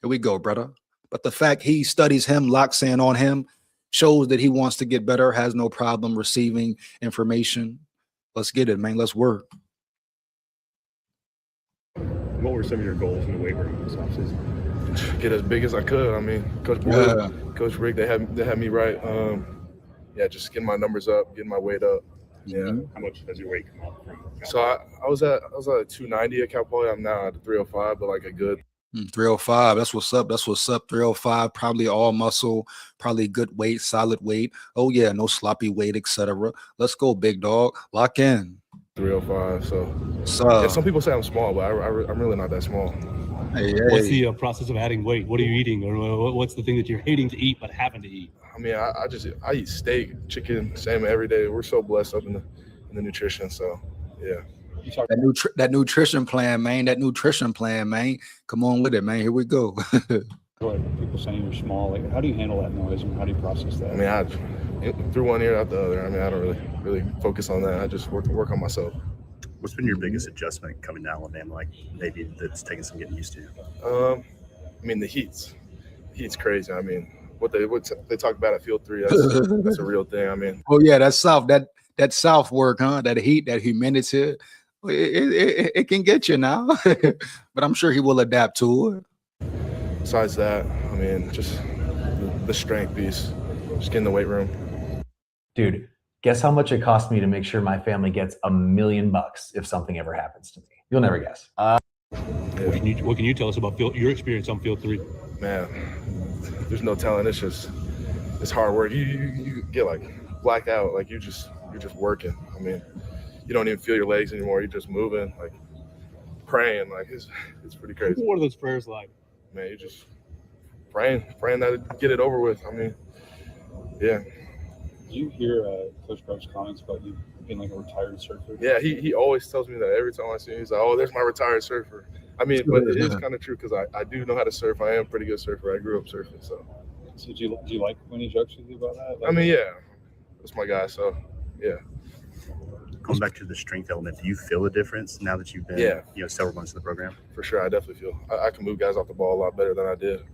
Here we go, brother. But the fact he studies him, locks in on him, shows that he wants to get better, has no problem receiving information. Let's get it, man. Let's work. What were some of your goals in the weight room this offseason? Get as big as I could. I mean, Coach Boyd, Coach Rick, they had me right. yeah, just getting my numbers up, getting my weight up. Yeah. How much has your weight come up from? So I was at 290 at Cal Poly. I'm now at 305, but like a good 305. That's what's up. That's what's up. 305. Probably all muscle. Probably good weight, solid weight. Oh yeah, no sloppy weight, etc. Let's go, big dog. Lock in. 305. So So yeah, some people say I'm small, but I'm really not that small. hey, What's the process of adding weight? What are you eating, or what's the thing that you're hating to eat but having to eat? I mean, I eat steak, chicken, salmon every day. We're so blessed up in the nutrition. So yeah. that nutrition plan, man. That nutrition plan, man. Come on with it, man. Here we go. Like people saying you're small, like how do you handle that noise and how do you process that? I mean, through one ear out the other. I mean, I don't really focus on that. I just work on myself. What's been your biggest adjustment coming to Alabama? Like maybe that's taking some getting used to. I mean, the heat's crazy. I mean, what they talk about at Field 3, that's a real thing. I mean, Oh yeah, that's south. That south work, huh? That heat, that humidity. It can get you now, but I'm sure he will adapt to it. besides that, I mean, just the strength piece, just get in the weight room. Dude, guess how much it cost me to make sure my family gets $1 million if something ever happens to me? You'll never guess. What can you tell us about your experience on Field 3? Man, there's no telling. It's hard work. You get like blacked out. Like you're just working. I mean, you don't even feel your legs anymore. You're just moving, like praying. Like it's pretty crazy. What are those prayers like? Man, you're just praying that it get it over with. I mean, yeah. Do you hear Coach Grubb's comments about you being like a retired surfer? Yeah, he always tells me that every time I see him. He's like, "Oh, there's my retired surfer." I mean, but it is kind of true because I do know how to surf. I am a pretty good surfer. I grew up surfing, so. So do you like when he jokes with you about that? Like, I mean, yeah, that's my guy. So, yeah. Going back to the strength element, do you feel a difference now that you've been, several months in the program? For sure, I definitely feel I can move guys off the ball a lot better than I did.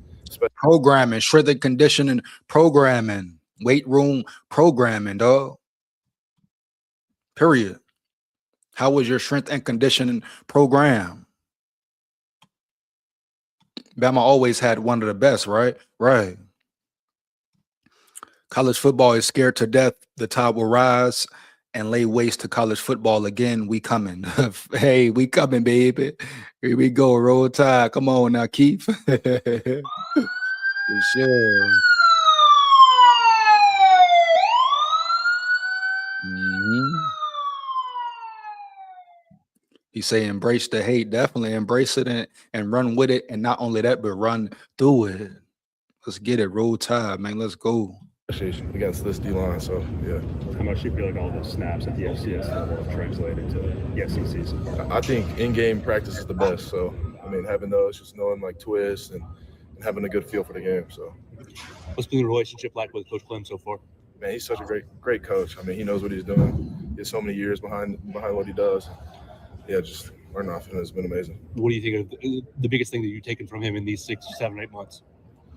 Programming, strength and conditioning, programming, weight room programming, dog. Period. How was your strength and conditioning program? Bama always had one of the best, right? Right. College football is scared to death. The tide will rise and lay waste to college football again. We coming. Hey, we coming, baby. Here we go. Roll Tide. Come on now, Keith. For sure. He say embrace the hate. Definitely embrace it and run with it. And not only that, but run through it. Let's get it. Roll Tide, man. Let's go. Against this D-line, so yeah. How much do you feel like all the snaps at the FCS level have translated to the SEC so far? I think in-game practice is the best. So, I mean, having those, just knowing like twists and having a good feel for the game. So, what's been the relationship like with Coach Clem so far? Man, he's such a great coach. I mean, he knows what he's doing. He has so many years behind what he does. Yeah, just learning off him has been amazing. What do you think of the biggest thing that you've taken from him in these 6, 7, 8 months?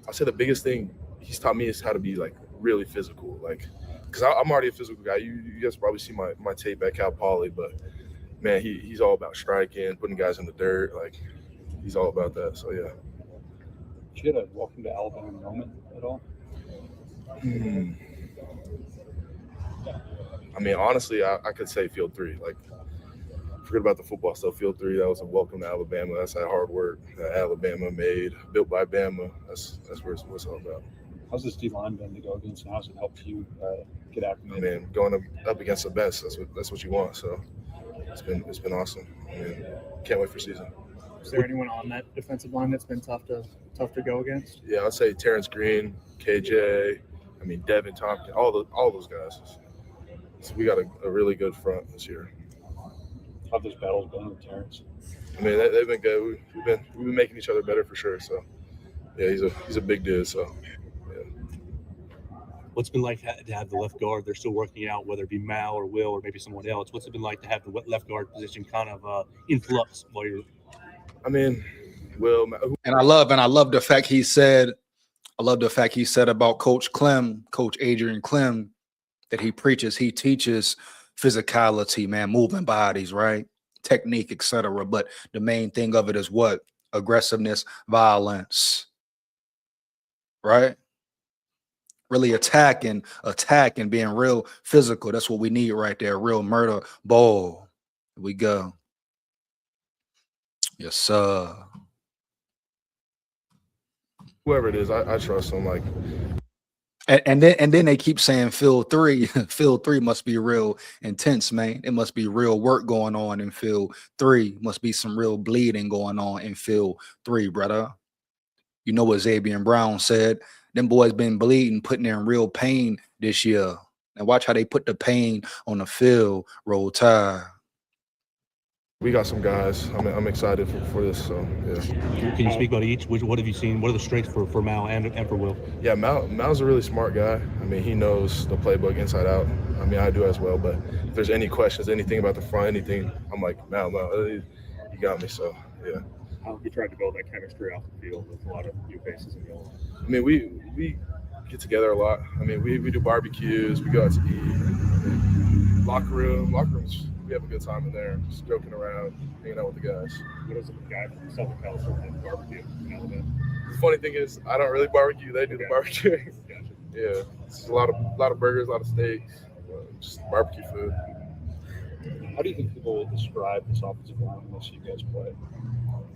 I say the biggest thing he's taught me is how to be like really physical, like because I'm already a physical guy. You guys probably see my tape at Cal Poly, but man, he's all about striking, putting guys in the dirt. Like he's all about that. So yeah. Did you get a welcome to Alabama moment at all? I mean, honestly, I could say Field 3. Like, forget about the football stuff. Field 3, that was a welcome to Alabama. That's that hard work that Alabama made, built by Bama. That's where it's all about. How's this D-line been to go against, and how's it helped you get acclimated? I mean, going up against the best, that's what you want. So it's been awesome. I mean, can't wait for season. Is there anyone on that defensive line that's been tough to go against? Yeah, I'd say Terrence Green, KJ. I mean, Devin Tompkins, all those guys. So we got a really good front this year. How have those battles been with Terrence? I mean, they've been good. We've been making each other better for sure. So yeah, he's a big dude. So. What's it been like to have the left guard? They're still working out, whether it be Mal or Will or maybe someone else. What's it been like to have the left guard position kind of in flux while you're? I mean, Will. And I love the fact he said. I love the fact he said about Coach Clem, Coach Adrian Clem, that he teaches physicality, man, moving bodies, right, technique, etc. But the main thing of it is what? Aggressiveness, violence, right? really attacking, being real physical. That's what we need right there. Real murder ball. Here we go. Yes, sir. Whoever it is, I trust him. Like, And then they keep saying field 3. Field 3 must be real intense, man. It must be real work going on in field 3. Must be some real bleeding going on in field 3, brother. You know what Xavier Brown said? Them boys been bleeding, putting in real pain this year. And watch how they put the pain on the field. Roll Tide. we got some guys. I'm excited for this. So yeah. Can you speak about each? What have you seen? What are the strengths for Mal and for Will? Yeah, Mal's a really smart guy. I mean, he knows the playbook inside out. I mean, I do as well. But if there's any questions, anything about the front, anything, I'm like, Mal, you got me. So yeah. How have you tried to build that chemistry off the field with a lot of new faces in the O-line? I mean, we get together a lot. I mean, we do barbecues. We go out to eat. Locker rooms. We have a good time in there, just joking around, hanging out with the guys. What is a guy from Southern California barbecue in Alabama? The funny thing is, I don't really barbecue. They do the barbecuing. Gotcha. Yeah, it's a lot of burgers, a lot of steaks, just barbecue food. How do you think people will describe this offensive line unless you guys play?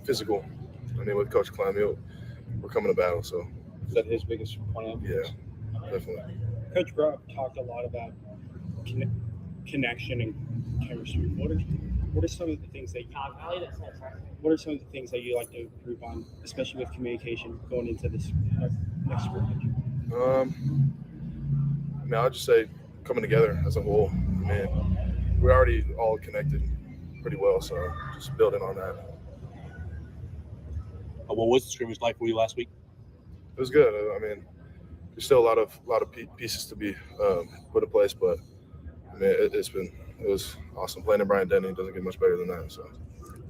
Physical. I mean, with Coach Clem, we're coming to battle. So Is that his biggest plan? yeah, definitely. Coach Grubb talked a lot about connection and chemistry. What are some of the things that you like to improve on, especially with communication going into this next scrimmage? I mean, I'll just say coming together as a whole. I mean, we're already all connected pretty well, so just building on that. What was the scrimmage like for you last week? It was good. I mean, there's still a lot of pieces to be put in place, but I mean, it was awesome. Playing in Bryant-Denny doesn't get much better than that. So,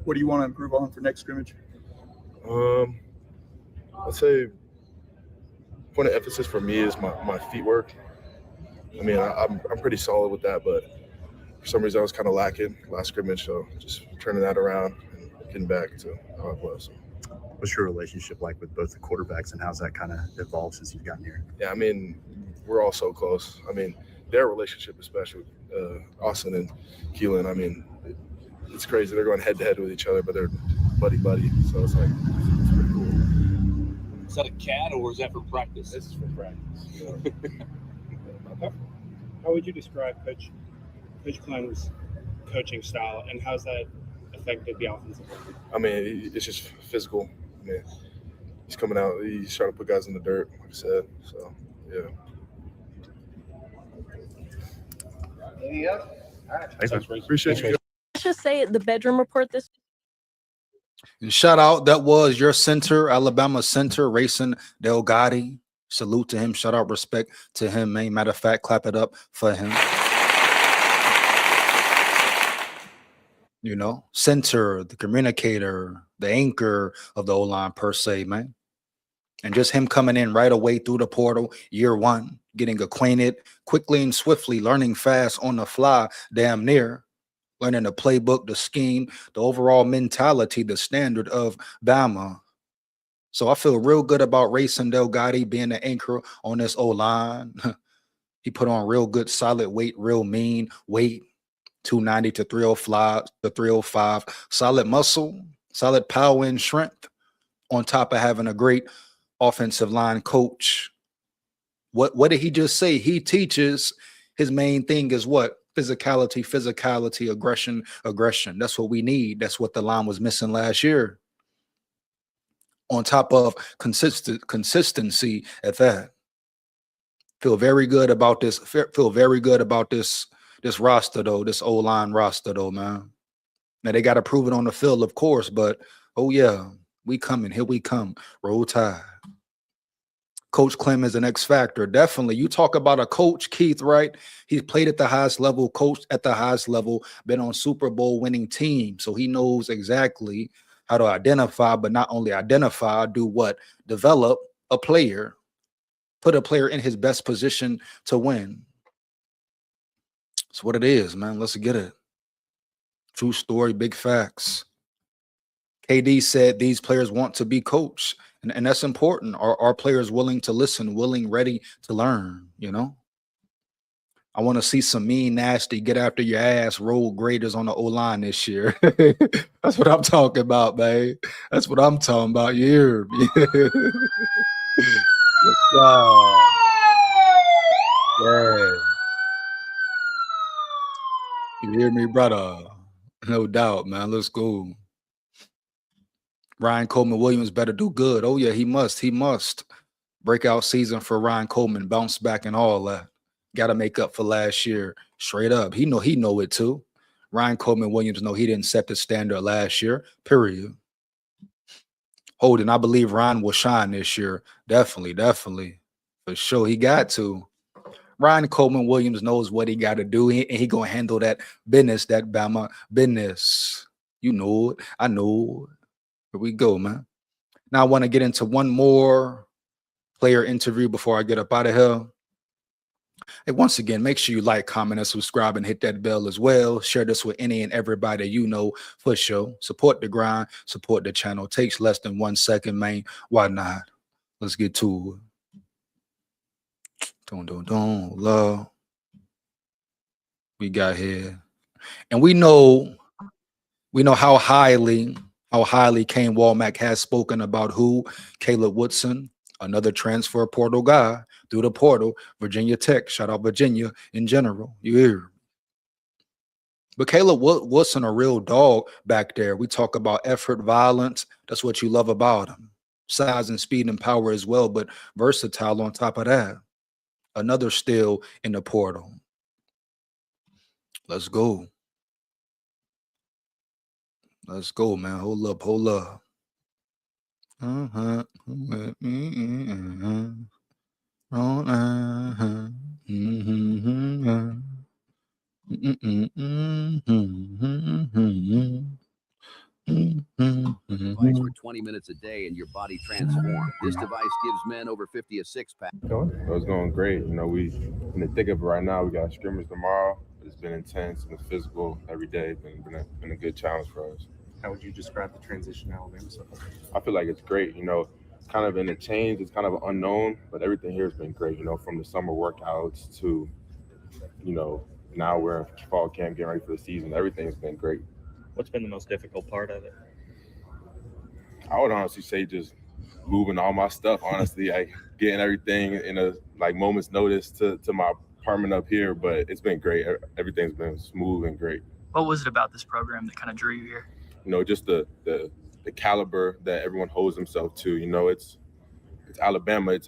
what do you want to improve on for next scrimmage? I'd say point of emphasis for me is my feet work. I mean, I'm pretty solid with that, but for some reason I was kind of lacking last scrimmage. So just turning that around and getting back to how it was. What's your relationship like with both the quarterbacks, and how's that kind of evolved since you've gotten here? Yeah, I mean, we're all so close. I mean, their relationship, especially Austin and Keelan, I mean, it's crazy. They're going head-to-head with each other, but they're buddy-buddy. So it's like, it's pretty cool. Is that a cat or is that from practice? This is from practice. Yeah. How would you describe Coach Clem's coaching style, and how's that affected the offensive line? I mean, it's just physical. I mean, he's coming out. He's trying to put guys in the dirt, like I said. So, yeah. Anything else? All right. Thanks, man. Appreciate you. Let's just say the bedroom report this. And shout out, that was your center, Alabama center, Racing Delgatti. Salute to him. Shout out, respect to him, man. Matter of fact, clap it up for him. You know, center, the communicator, the anchor of the O-line per se, man. And just him coming in right away through the portal, year one, getting acquainted quickly and swiftly, learning fast on the fly, damn near, learning the playbook, the scheme, the overall mentality, the standard of Bama. So I feel real good about Racing Delgatti being the anchor on this O-line. He put on real good, solid weight, real mean weight. 290 to 305, solid muscle, solid power and strength, on top of having a great offensive line coach. What did he just say? He teaches, his main thing is what? Physicality, aggression. That's what we need. That's what the line was missing last year. On top of consistency at that. Feel very good about this. This roster, though, this O-line roster, though, man. Now, they got to prove it on the field, of course, but, oh, yeah, we coming. Here we come. Roll Tide. Coach Clem is an X factor. Definitely. You talk about a coach, Keith, right? He's played at the highest level, coached at the highest level, been on Super Bowl winning teams. So he knows exactly how to identify, but not only identify, do what? Develop a player. Put a player in his best position to win. It's what it is, man. Let's get it. True story, big facts. KD said these players want to be coached, and that's important. Are players willing to listen, willing, ready to learn? You know, I want to see some mean, nasty, get after your ass road graders on the O line this year. That's what I'm talking about, man. That's what I'm talking about. You hear me? Yes, sir. Yeah. You hear me, brother? No doubt, man. Let's go. Ryan Coleman Williams better do good. Oh, yeah, he must. He must. Breakout season for Ryan Coleman, bounce back and all that. Got to make up for last year. Straight up. He know it too. Ryan Coleman Williams know he didn't set the standard last year. Period. Holden, I believe Ryan will shine this year. Definitely. For sure. He got to. Ryan Coleman Williams knows what he got to do, and he gonna handle that business, that Bama business. You know it. I know it. Here we go, man. Now I want to get into one more player interview before I get up out of here. Hey, once again, make sure you like, comment, and subscribe, and hit that bell as well. Share this with any and everybody you know for sure. Support the grind, support the channel. It takes less than 1 second, man. Why not? Let's get to it. Love. We got here. And we know how highly Kane Walmack has spoken about who? Caleb Woodson, another transfer portal guy through the portal, Virginia Tech. Shout out Virginia in general. You hear? But Caleb Woodson, a real dog back there. We talk about effort, violence. That's what you love about him. Size and speed and power as well, but versatile on top of that. Another steal in the portal. Let's go. Let's go, man. Hold up. Device for 20 minutes a day and your body transformed. This device gives men over 50 a six-pack. It's going great. You know, we in the thick of it right now. We got a scrimmage tomorrow. It's been intense and physical every day. It's been a good challenge for us. How would you describe the transition to Alabama so far? I feel like it's great. You know, kind of in a change. It's kind of unknown, but everything here has been great. You know, from the summer workouts to, you know, now we're in fall camp getting ready for the season. Everything's been great. What's been the most difficult part of it? I would honestly say just moving all my stuff. Honestly, like getting everything in a moment's notice to my apartment up here. But it's been great. Everything's been smooth and great. What was it about this program that kind of drew you here? You know, just the caliber that everyone holds themselves to. You know, it's Alabama. It's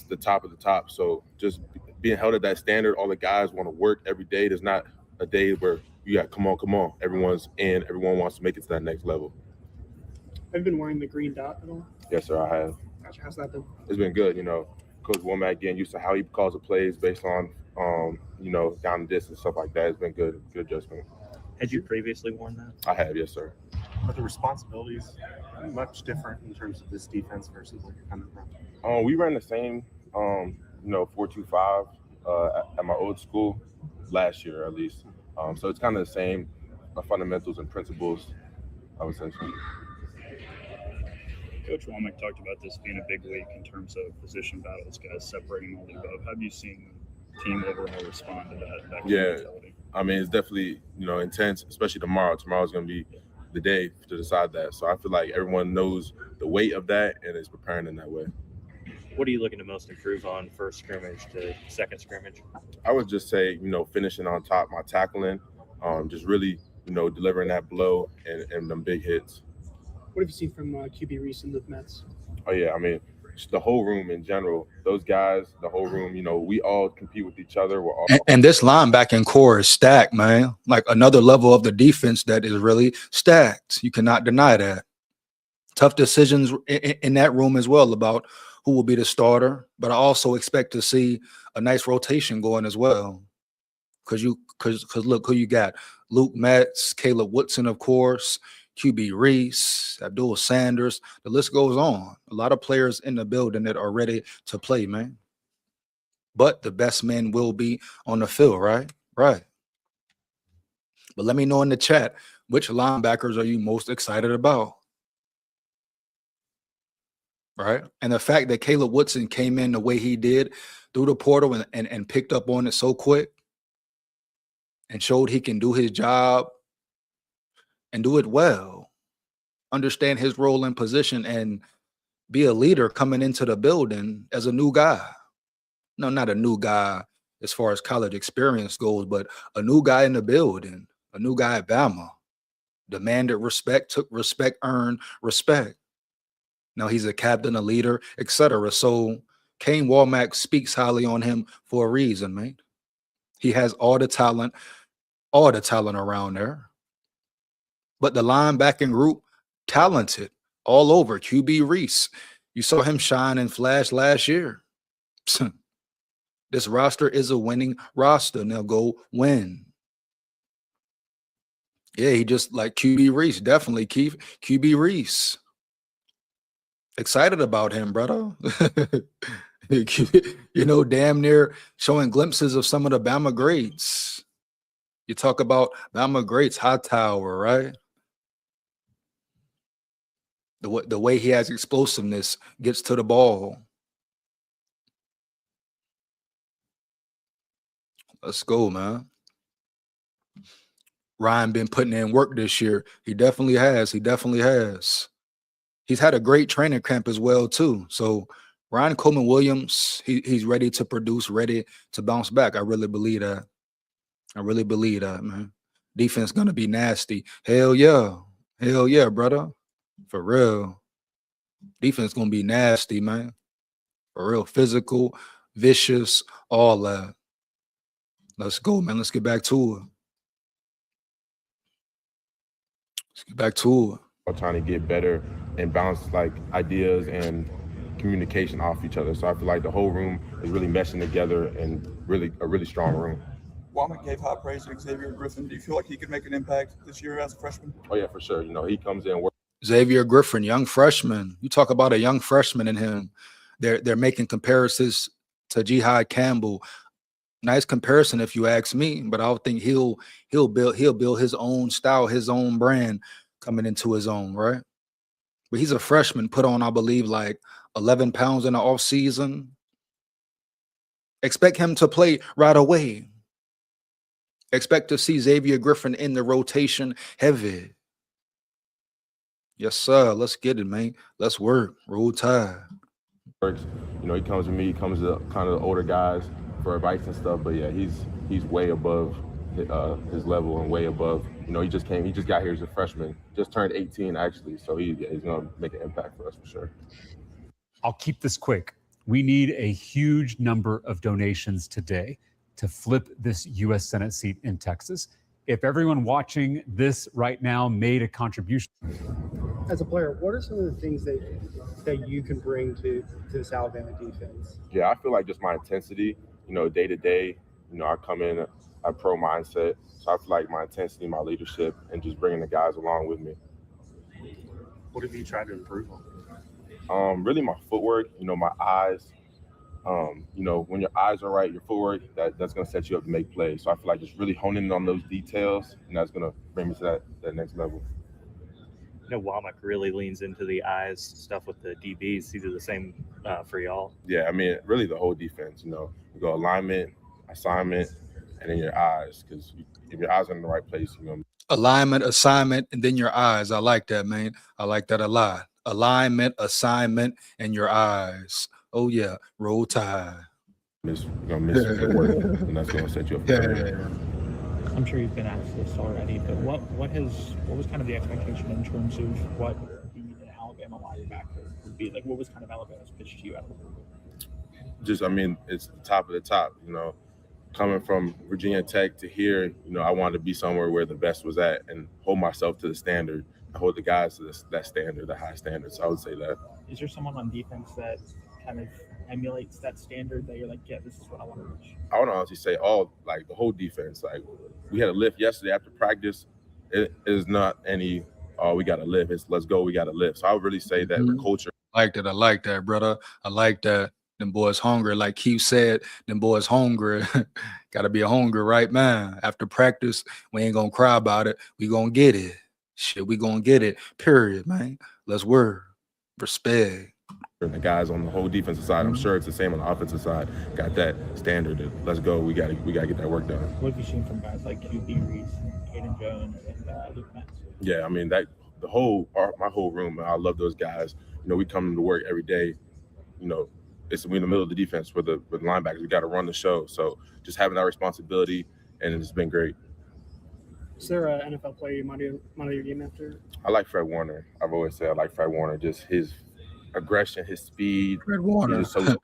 the top of the top. So just being held at that standard, all the guys want to work every day. There's not a day where you got come on. Everyone's in. Everyone wants to make it to that next level. Have you been wearing the green dot at all? Yes, sir, I have. Gotcha. How's that been? It's been good. You know, Coach Womack getting used to how he calls the plays based on, you know, down the distance, stuff like that. It's been good adjustment. Had you previously worn that? I have, yes, sir. Are the responsibilities much different in terms of this defense versus what you're coming from? We ran the same, you know, 4-2-5 at my old school last year, at least. So it's kind of the same fundamentals and principles, I would say. Coach Womack talked about this being a big week in terms of position battles, guys separating all the above. Have you seen the team overall respond to that kind of mentality? I mean, it's definitely, you know, intense, especially tomorrow. Tomorrow's going to be the day to decide that. So I feel like everyone knows the weight of that and is preparing in that way. What are you looking to most improve on first scrimmage to second scrimmage? I would just say, you know, finishing on top, my tackling, just really, you know, delivering that blow and them big hits. What have you seen from QB Reese and Luke Metz? Oh, yeah. I mean, just the whole room in general, those guys, the whole room, you know, we all compete with each other. We're all and this linebacking core is stacked, man. Like another level of the defense that is really stacked. You cannot deny that. Tough decisions in that room as well about who will be the starter, but I also expect to see a nice rotation going as well. Because look who you got: Luke Metz, Caleb Woodson, of course, QB Reese, Abdul Sanders. The list goes on. A lot of players in the building that are ready to play, man. But the best men will be on the field, right? Right. But let me know in the chat, which linebackers are you most excited about? right? And the fact that Caleb Woodson came in the way he did through the portal and picked up on it so quick and showed he can do his job and do it well, understand his role and position, and be a leader coming into the building as a new guy. No, not a new guy as far as college experience goes, but a new guy in the building, a new guy at Bama. Demanded respect, took respect, earned respect. Now he's a captain, a leader, etc. So Kane Womack speaks highly on him for a reason, man. He has all the talent around there. But the linebacking group, talented all over. QB Reese, you saw him shine and flash last year. This roster is a winning roster. Now go win. Yeah, he just like QB Reese, definitely Keith. QB Reese. Excited about him, brother. You know, damn near showing glimpses of some of the Bama greats. You talk about Bama greats, Hightower, right? The way he has explosiveness, gets to the ball. Let's go, man. Ryan been putting in work this year. He definitely has. He definitely has. He's had a great training camp as well, too. So Ryan Coleman Williams, he's ready to produce, ready to bounce back. I really believe that. I really believe that, man. Defense gonna be nasty. Hell yeah. Hell yeah, brother. For real. Defense gonna be nasty, man. For real. Physical, vicious, all that. Let's go, man. Let's get back to it. Let's get back to it. We're trying to get better and bounce like ideas and communication off each other. So I feel like the whole room is really meshing together and really a really strong room. Womack gave high praise to Xavier Griffin. Do you feel like he could make an impact this year as a freshman? Oh yeah, for sure. You know, he comes in. Xavier Griffin, young freshman. You talk about a young freshman in him. They're making comparisons to Jihad Campbell. Nice comparison, if you ask me. But I don't think he'll build his own style, his own brand coming into his own, right? But he's a freshman, put on, I believe, like 11 pounds in the offseason. Expect him to play right away. Expect to see Xavier Griffin in the rotation heavy. Yes, sir. Let's get it, man. Let's work. Roll Tide. You know, he comes to me, he comes to kind of the older guys for advice and stuff. But yeah, he's way above his level and way above. You know, he just got here as a freshman, just turned 18 actually. So he's gonna make an impact for us for sure. I'll keep this quick. We need a huge number of donations today to flip this U.S. Senate seat in Texas. If everyone watching this right now made a contribution. As a player, what are some of the things that you can bring to this Alabama defense? Yeah, I feel like just my intensity, you know, day to day, you know, I come in a pro mindset. So I feel like my intensity, my leadership, and just bringing the guys along with me. What have you tried to improve on? Really my footwork, you know, my eyes. You know, when your eyes are right, your footwork, that's going to set you up to make plays. So I feel like just really honing in on those details, and that's going to bring me to that next level. You know, Womack really leans into the eyes stuff with the DBs. These are the same for y'all. Yeah, I mean, really the whole defense, you know, you go alignment, assignment, and then your eyes, because if your eyes are in the right place, you're going to. Alignment, assignment, and then your eyes. I like that, man. I like that a lot. Alignment, assignment, and your eyes. Oh yeah, Roll Tide. You're gonna miss your work, and that's gonna set you up. Yeah. I'm sure you've been asked this already, but what was kind of the expectation in terms of what being an Alabama linebacker would be like? What was kind of Alabama's pitch to you out of the board? Just, I mean, it's the top of the top. You know, coming from Virginia Tech to here, you know, I wanted to be somewhere where the best was at and hold myself to the standard. I hold the guys to that standard, the high standard. So I would say that. Is there someone on defense that kind of emulates that standard that you're like, yeah, this is what I want to reach? I would honestly say the whole defense. Like, we had a lift yesterday after practice. It is not any, we got to lift. It's let's go, we got to lift. So I would really say that the culture. I like that, brother. I like that. Them boys hungry. Like Keith said, them boys hungry. Got to be a hungry, right, man? After practice, we ain't going to cry about it. We going to get it. Shit, we going to get it. Period, man. Let's work. Respect. And the guys on the whole defensive side, I'm sure it's the same on the offensive side. Got that standard. Let's go. We gotta get that work done. What have you seen from guys like QB Reese, Hayden Jones, and Luke Metz? Yeah, I mean my whole room. I love those guys. You know, we come to work every day. You know, we in the middle of the defense with the linebackers. We got to run the show. So just having that responsibility, and it's been great. Is there an NFL player you monitor your game after? I like Fred Warner. I've always said I like Fred Warner. Just his aggression, his speed. Fred Warner. He's just so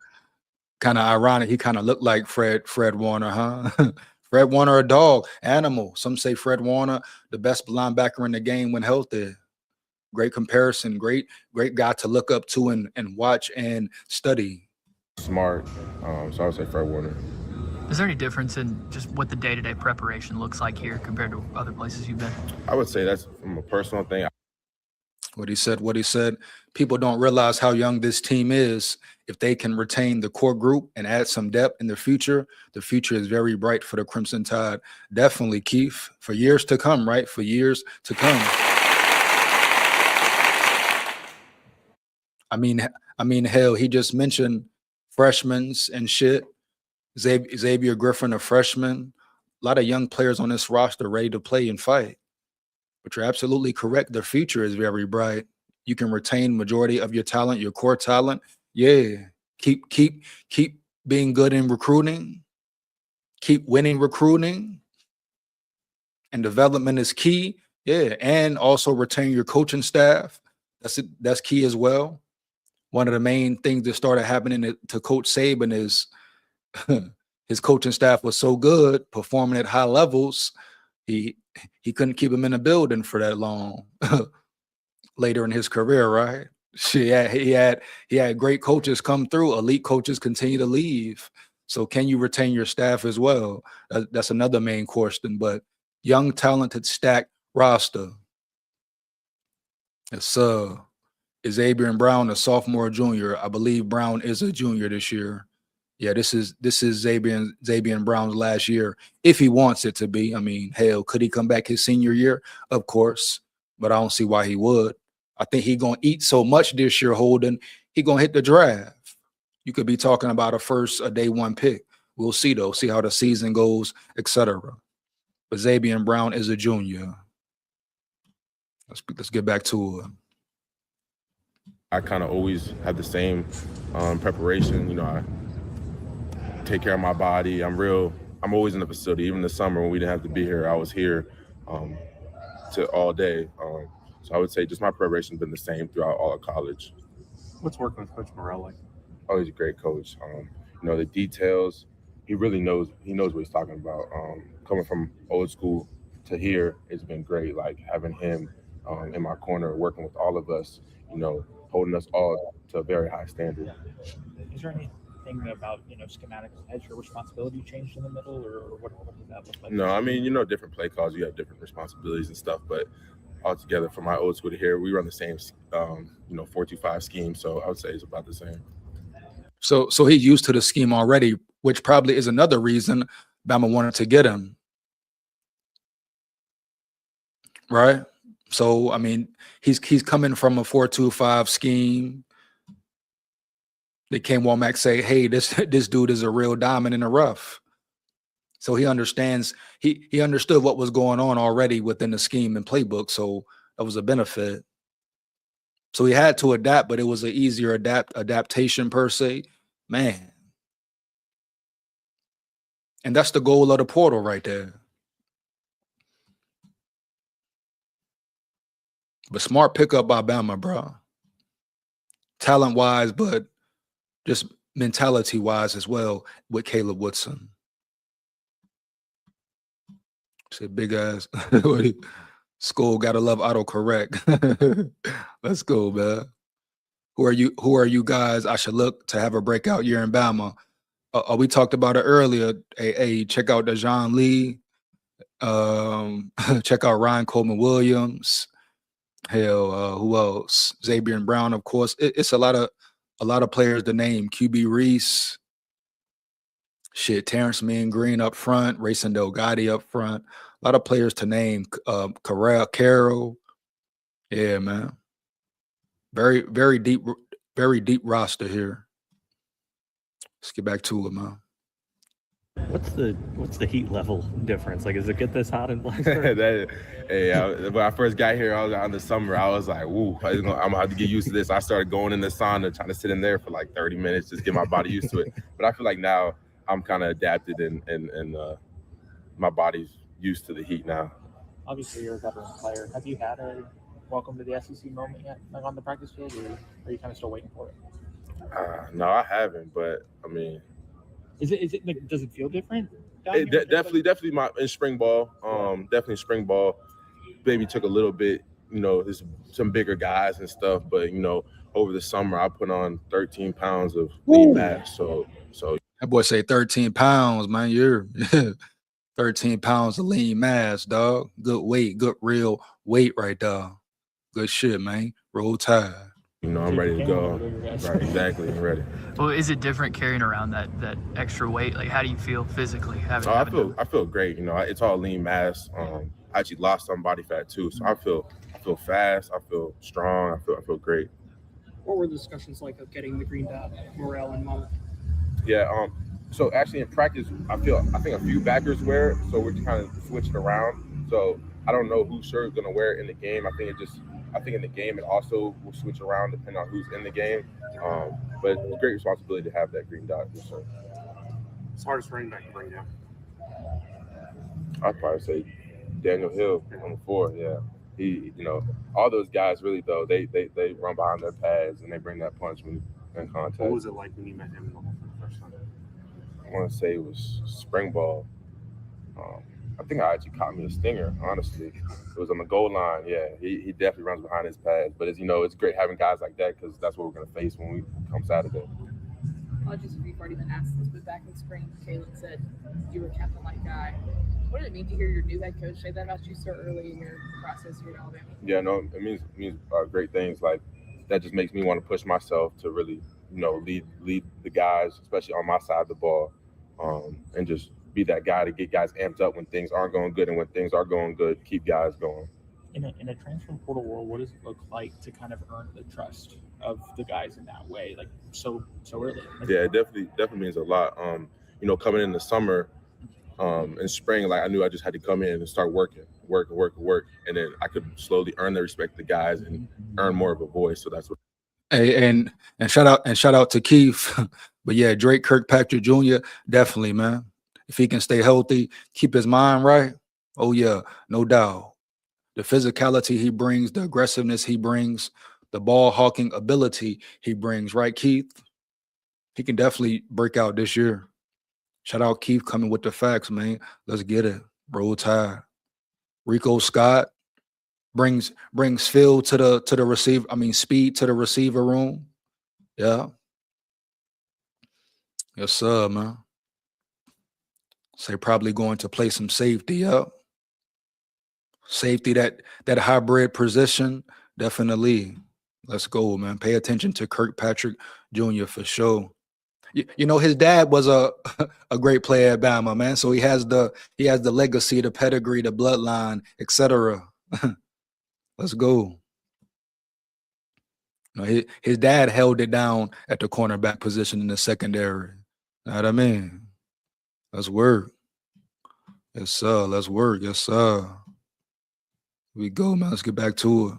Kind of ironic. He kind of looked like Fred Warner, huh? Fred Warner, a dog, animal. Some say Fred Warner, the best linebacker in the game when healthy. Great comparison. Great guy to look up to and watch and study. Smart. So I would say Fred Warner. Is there any difference in just what the day-to-day preparation looks like here compared to other places you've been? I would say that's from a personal thing. What he said, people don't realize how young this team is. If they can retain the core group and add some depth in the future is very bright for the Crimson Tide. Definitely, Keith, for years to come, right? For years to come. I mean, hell, he just mentioned freshmen and shit. Xavier Griffin, a freshman. A lot of young players on this roster ready to play and fight. But you're absolutely correct. The future is very bright. You can retain majority of your talent, your core talent. Yeah. Keep being good in recruiting. Keep winning recruiting. And development is key. Yeah. And also retain your coaching staff. That's key as well. One of the main things that started happening to Coach Saban is his coaching staff was so good, performing at high levels, he couldn't keep him in the building for that long. Later in his career, right? He had great coaches come through. Elite coaches continue to leave. So can you retain your staff as well? That's another main question. But young, talented, stacked roster. It's Xavier and Brown, a sophomore, junior. I believe Brown is a junior this year. Yeah, this is Xavier and Brown's last year, if he wants it to be. I mean, hell, could he come back his senior year? Of course, but I don't see why he would. I think he's going to eat so much this year, Holden, he's going to hit the draft. You could be talking about a day one pick. We'll see, though, see how the season goes, etc. But Xavier and Brown is a junior. Let's get back to it. I kind of always have the same preparation. You know, I take care of my body. I'm always in the facility. Even the summer when we didn't have to be here, I was here all day. So I would say just my preparation's been the same throughout all of college. What's working with Coach Morrell like? Oh, he's a great coach. You know, the details, he really knows what he's talking about. Coming from old school to here, it's been great. Like having him in my corner, working with all of us, you know, holding us all to a very high standard. Is there anything about, schematics has your responsibility changed in the middle, or what does that look like? No, I mean, different play calls, you have different responsibilities and stuff, but altogether from my old school to here, we run the same 4-2-5 scheme, so I would say it's about the same. So he's used to the scheme already, which probably is another reason Bama wanted to get him. Right? So, I mean, he's coming from a 4-2-5 scheme. They came Womack say, hey, this dude is a real diamond in the rough. So he understands, he understood what was going on already within the scheme and playbook. So that was a benefit. So he had to adapt, but it was an easier adaptation per se. Man. And that's the goal of the portal right there. But smart pickup by Bama, bro. Talent-wise, but just mentality-wise as well with Caleb Woodson. Said big ass. SKOL, gotta love autocorrect. Let's go, man. Who are you guys I should look to have a breakout year in Bama? We talked about it earlier. Hey, check out Dejon Lee. Check out Ryan Coleman Williams. Hell, who else? Xavier and Brown, of course. It's a lot of players to name. QB Reese. Shit, Terrence Mean Green up front. Rayson Delgatti up front. A lot of players to name. Carroll. Yeah, man. Very, very deep Very deep roster here. Let's get back to it, man. What's the heat level difference? Like, does it get this hot in Blacksburg? When I first got here, I was out in the summer. I was like, "Woo, I'm gonna have to get used to this." I started going in the sauna, trying to sit in there for like 30 minutes, just get my body used to it. But I feel like now I'm kind of adapted and my body's used to the heat now. Obviously, you're a veteran player. Have you had a welcome to the SEC moment yet, like on the practice field, or are you kind of still waiting for it? No, I haven't, but I mean, is it like, does it feel different? Definitely in spring ball. Definitely spring ball. Maybe took a little bit, there's some bigger guys and stuff, but over the summer I put on 13 pounds of lean mass. So that boy say 13 pounds, man. You're 13 pounds of lean mass, dog. Good weight, good real weight right there. Good shit, man. Roll Tide. I'm ready to go. Right, exactly. I'm ready. Well, is it different carrying around that extra weight? Like, how do you feel physically? I feel great. It's all lean mass. I actually lost some body fat too, so I feel fast. I feel strong. I feel great. What were the discussions like of getting the green dot, Morel and Mama? Yeah. So actually in practice, I think a few backers wear it, so we're kind of switching around. So I don't know whose shirt is gonna wear it in the game. I think in the game it also will switch around depending on who's in the game. But it's a great responsibility to have that green dot. So It's hardest running back to bring down. I'd probably say Daniel Hill on the 4. Yeah, he, all those guys really though they run behind their pads and they bring that punch when in contact. What was it like when you met him for the first time? I want to say it was spring ball. I think I actually caught me a stinger, honestly. It was on the goal line. Yeah, he definitely runs behind his pads. But it's great having guys like that because that's what we're going to face when we come Saturday. Apologies if you've already been asked this, but back in spring, Kalen said you were a captain-like guy. What did it mean to hear your new head coach say that about you so early in your process here at Alabama? Yeah, no, it means great things. Like, that just makes me want to push myself to really, lead the guys, especially on my side of the ball, and just be that guy to get guys amped up when things aren't going good, and when things are going good, keep guys going. In a transfer portal world, what does it look like to kind of earn the trust of the guys in that way, like so early? Yeah, it definitely means a lot. Coming in the summer, in spring, like I knew I just had to come in and start work, and then I could slowly earn the respect of the guys and earn more of a voice. So that's what. Hey, and shout out to Keith, but yeah, Drake Kirkpatrick Jr. definitely, man. If he can stay healthy, keep his mind right, oh yeah, no doubt. The physicality he brings, the aggressiveness he brings, the ball hawking ability he brings, right, Keith? He can definitely break out this year. Shout out Keith coming with the facts, man. Let's get it. Roll Tide. Rico Scott brings feel to the receiver. Speed to the receiver room. Yeah. Yes, sir, man. Say probably going to play some safety up. Safety, that hybrid position, definitely. Let's go, man. Pay attention to Kirkpatrick Jr. for sure. His dad was a great player at Bama, man. So he has the legacy, the pedigree, the bloodline, etc. Let's go. His dad held it down at the cornerback position in the secondary. Know what I mean? Let's work. Yes, sir. Let's work. Yes, sir. Here we go, man. Let's get back to it.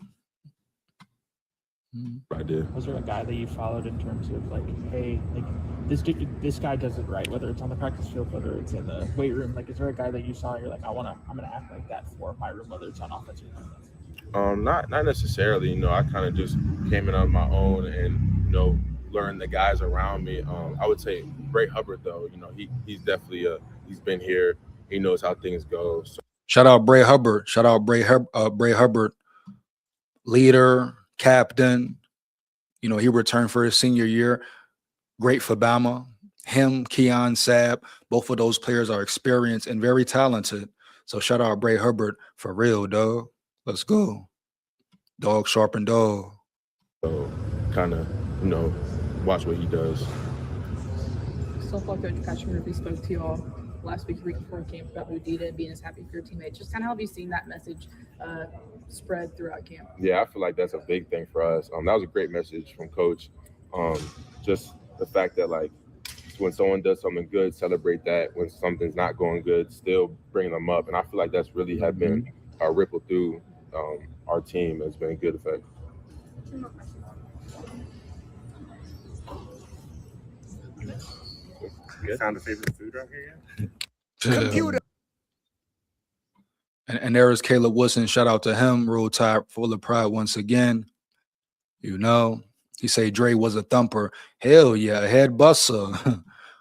I did. Was there a guy that you followed in terms of like, hey, like this guy does it right, whether it's on the practice field, whether it's in the weight room? Like, is there a guy that you saw and you're like, I'm gonna act like that for my room, whether it's on offense or defense? Not necessarily. I kind of just came in on my own and learned the guys around me. I would say Bray Hubbard though. He's definitely he's been here. He knows how things go. So. Shout out Bray Hubbard. Shout out Bray Hubbard. Leader, captain. He returned for his senior year. Great for Bama. Him, Keon Sabb, both of those players are experienced and very talented. So shout out Bray Hubbard for real, dog. Let's go. Dog sharpen dog. So kind of, watch what he does. Softball coach Patrick Murphy spoke to you all last week, before camp, about Udita and being as happy for your teammates. Just kind of how have you seen that message spread throughout camp? Yeah, I feel like that's a big thing for us. That was a great message from Coach. Just the fact that like when someone does something good, celebrate that. When something's not going good, still bring them up. And I feel like that's really have been a ripple through our team. Has been a good effect. You found a favorite food right here yet? Computer. And there is Caleb Woodson. Shout out to him. Roll Tide full of pride once again. You know, he say Dre was a thumper. Hell yeah, a head buster.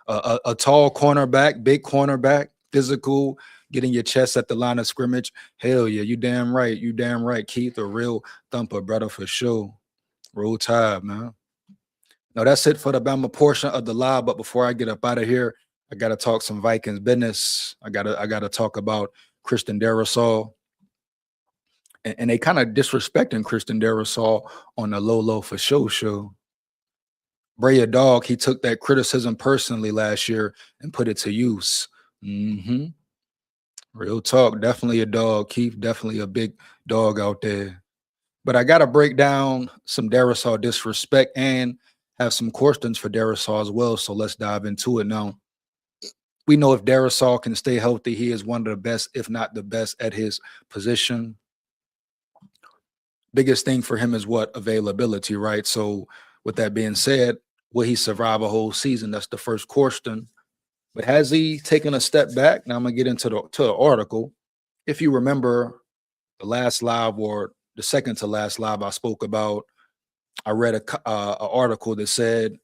a tall cornerback, big cornerback, physical, getting your chest at the line of scrimmage. Hell yeah, you damn right. You damn right, Keith. A real thumper, brother, for sure. Roll Tide, man. Now that's it for the Bama portion of the live. But before I get up out of here, I gotta talk some Vikings business. I gotta talk about Christian Darrisaw. And they kind of disrespecting Christian Darrisaw on the low for show. Bray dog, he took that criticism personally last year and put it to use. Real talk, definitely a dog. Keith, definitely a big dog out there. But I got to break down some Darrisaw disrespect and have some questions for Darrisaw as well. So let's dive into it now. We know if Darrisaw can stay healthy, he is one of the best, if not the best, at his position. Biggest thing for him is what? Availability, right? So with that being said, will he survive a whole season? That's the first question. But has he taken a step back? Now I'm gonna get into the article. If you remember the last live or the second to last live I spoke about, I read a article that said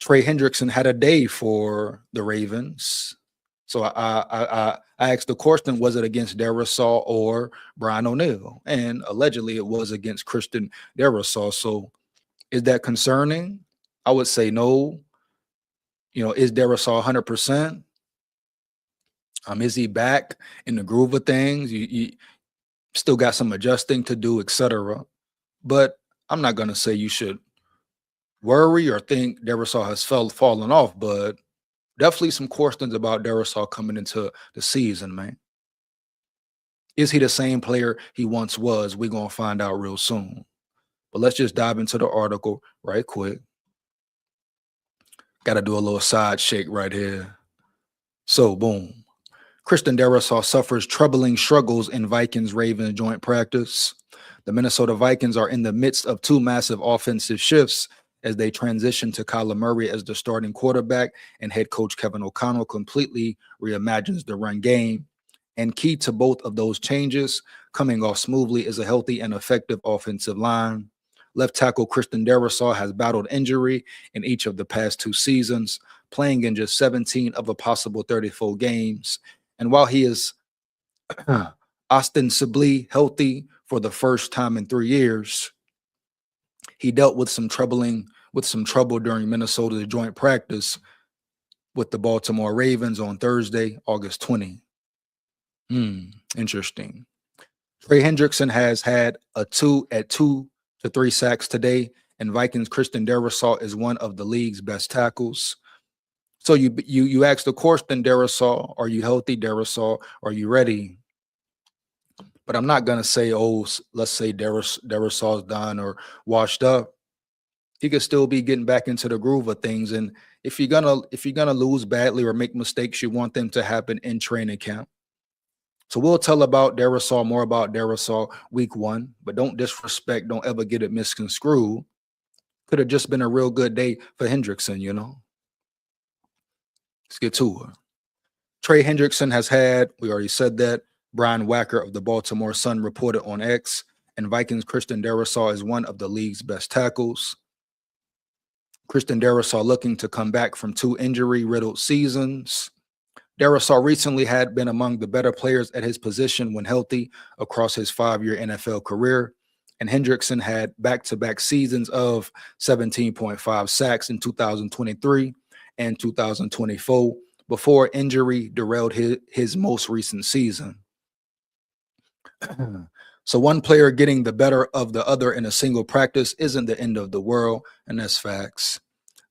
Trey Hendrickson had a day for the Ravens. So I asked the question, was it against Darrisaw or Brian O'Neill? And allegedly it was against Christian Darrisaw. So is that concerning? I would say no. You know, is Darrisaw 100%? Is he back in the groove of things? You still got some adjusting to do, etc. But I'm not going to say you should worry or think Darrisaw has fallen off, but definitely some questions about Darrisaw coming into the season, man. Is he the same player he once was? We're going to find out real soon. But let's just dive into the article right quick. Got to do a little side shake right here. So, boom. Christian Darrisaw suffers troubling struggles in Vikings-Ravens joint practice. The Minnesota Vikings are in the midst of two massive offensive shifts as they transition to Kyler Murray as the starting quarterback, and head coach Kevin O'Connell completely reimagines the run game. And key to both of those changes coming off smoothly is a healthy and effective offensive line. Left tackle Christian Darrisaw has battled injury in each of the past two seasons, playing in just 17 of a possible 34 games. And while he is ostensibly healthy for the first time in 3 years, he dealt with some trouble during Minnesota's joint practice with the Baltimore Ravens on Thursday, August 20. Interesting. Trey Hendrickson has had 2 to 3 sacks today, and Vikings Christian Darrisaw is one of the league's best tackles. So you asked the question, Darrisaw, are you healthy, Darrisaw? Are you ready? But I'm not gonna say, oh, let's say Darrisaw's done or washed up. He could still be getting back into the groove of things. And if you're gonna lose badly or make mistakes, you want them to happen in training camp. So we'll tell about Darrisaw, more about Darrisaw week 1, but don't disrespect, don't ever get it misconstrued. Could have just been a real good day for Hendrickson, you know. Let's get to it. Trey Hendrickson has had, we already said that, Brian Wacker of the Baltimore Sun reported on X, and Vikings Christian Darrisaw is one of the league's best tackles. Christian Darrisaw looking to come back from 2 injury-riddled seasons. Darrisaw recently had been among the better players at his position when healthy across his 5-year NFL career, and Hendrickson had back-to-back seasons of 17.5 sacks in 2023 and 2024 before injury derailed his most recent season. So one player getting the better of the other in a single practice isn't the end of the world, and that's facts.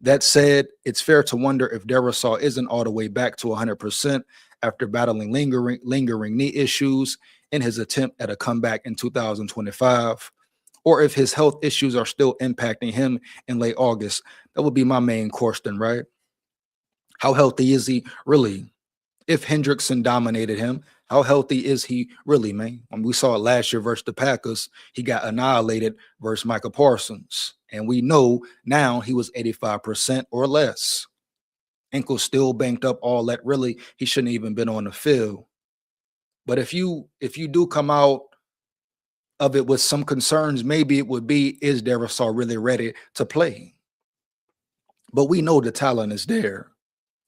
That said, it's fair to wonder if Darrisaw isn't all the way back to 100% after battling lingering knee issues in his attempt at a comeback in 2025. or if his health issues are still impacting him in late August. That would be my main question, right? How healthy is he really? If Hendrickson dominated him, how healthy is he really, man? When we saw it last year versus the Packers, he got annihilated versus Micah Parsons. And we know now he was 85% or less. Ankle still banked up, all that. Really, he shouldn't even been on the field. But if you do come out of it with some concerns, maybe it would be, is Darisaw really ready to play? But we know the talent is there.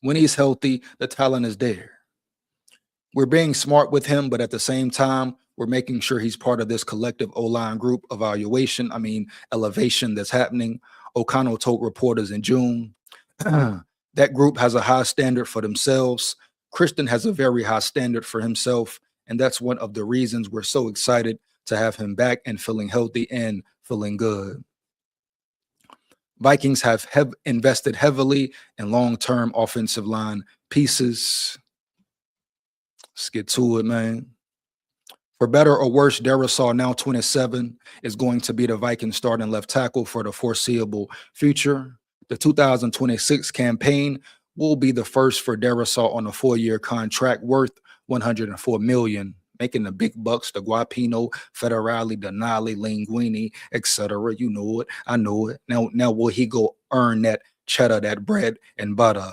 When he's healthy, the talent is there. We're being smart with him, but at the same time, we're making sure he's part of this collective O-line group elevation that's happening. O'Connell told reporters in June, that group has a high standard for themselves. Christian has a very high standard for himself, and that's one of the reasons we're so excited to have him back and feeling healthy and feeling good. Vikings have invested heavily in long-term offensive line pieces. Let's get to it, man. For better or worse, Darisaw, now 27, is going to be the Vikings starting left tackle for the foreseeable future. The 2026 campaign will be the first for Darisaw on a 4-year contract worth $104 million, making the big bucks, the Guapino, Federale, Denali, Linguini, etc. You know it. I know it. Now will he go earn that cheddar, that bread and butter?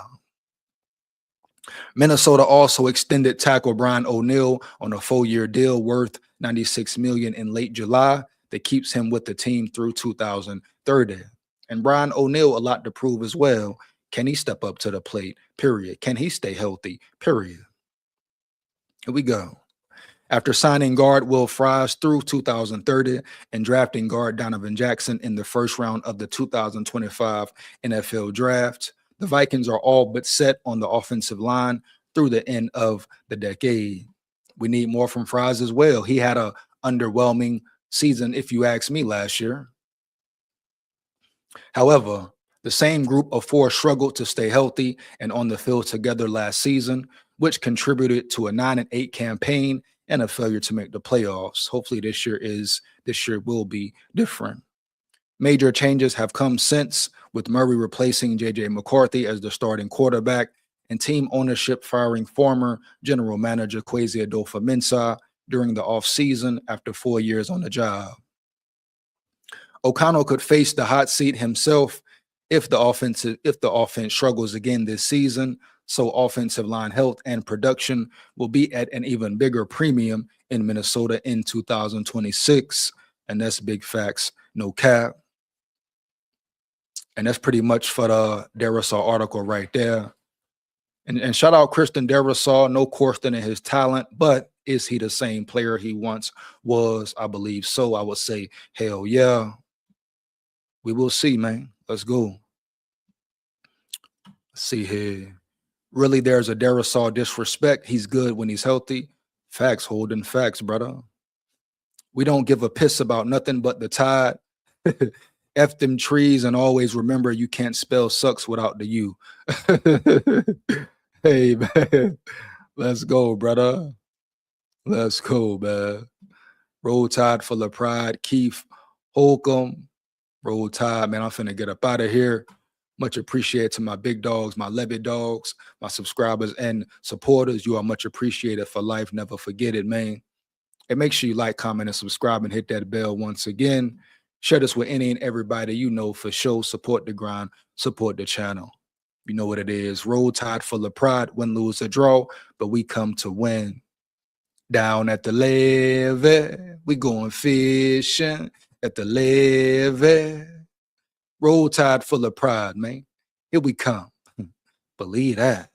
Minnesota also extended tackle Brian O'Neill on a 4-year deal worth $96 million in late July that keeps him with the team through 2030. And Brian O'Neill, a lot to prove as well. Can he step up to the plate? Period. Can he stay healthy? Period. Here we go. After signing guard Will Fries through 2030 and drafting guard Donovan Jackson in the first round of the 2025 NFL Draft, the Vikings are all but set on the offensive line through the end of the decade. We need more from Fries as well. He had an underwhelming season, if you ask me, last year. However, the same group of 4 struggled to stay healthy and on the field together last season, which contributed to a 9-8 campaign and a failure to make the playoffs. Hopefully this year will be different. Major changes have come since, with Murray replacing J.J. McCarthy as the starting quarterback and team ownership firing former general manager Kwesi Adolfo-Mensah during the offseason after 4 years on the job. O'Connell could face the hot seat himself if the offense struggles again this season, so offensive line health and production will be at an even bigger premium in Minnesota in 2026, and that's big facts, no cap. And that's pretty much for the Darisaw article right there. And shout out Christian Darisaw, no question in his talent, but is he the same player he once was? I believe so. I would say, hell yeah. We will see, man. Let's go. Let's see here. Really, there's a Darisaw disrespect. He's good when he's healthy. Facts, Holden, facts, brother. We don't give a piss about nothing but the Tide. F them trees, and always remember you can't spell sucks without the U. Hey, man. Let's go, brother. Let's go, man. Roll Tide full of pride. Keith Holcomb. Roll Tide, man. I'm finna get up out of here. Much appreciated to my big dogs, my Levy dogs, my subscribers and supporters. You are much appreciated for life. Never forget it, man. And make sure you like, comment, and subscribe and hit that bell once again. Share this with any and everybody you know for sure. Support the grind, support the channel. You know what it is. Roll Tide full of pride, win, lose, or draw, but we come to win. Down at the levee, we going fishing at the levee. Roll Tide full of pride, man. Here we come. Believe that.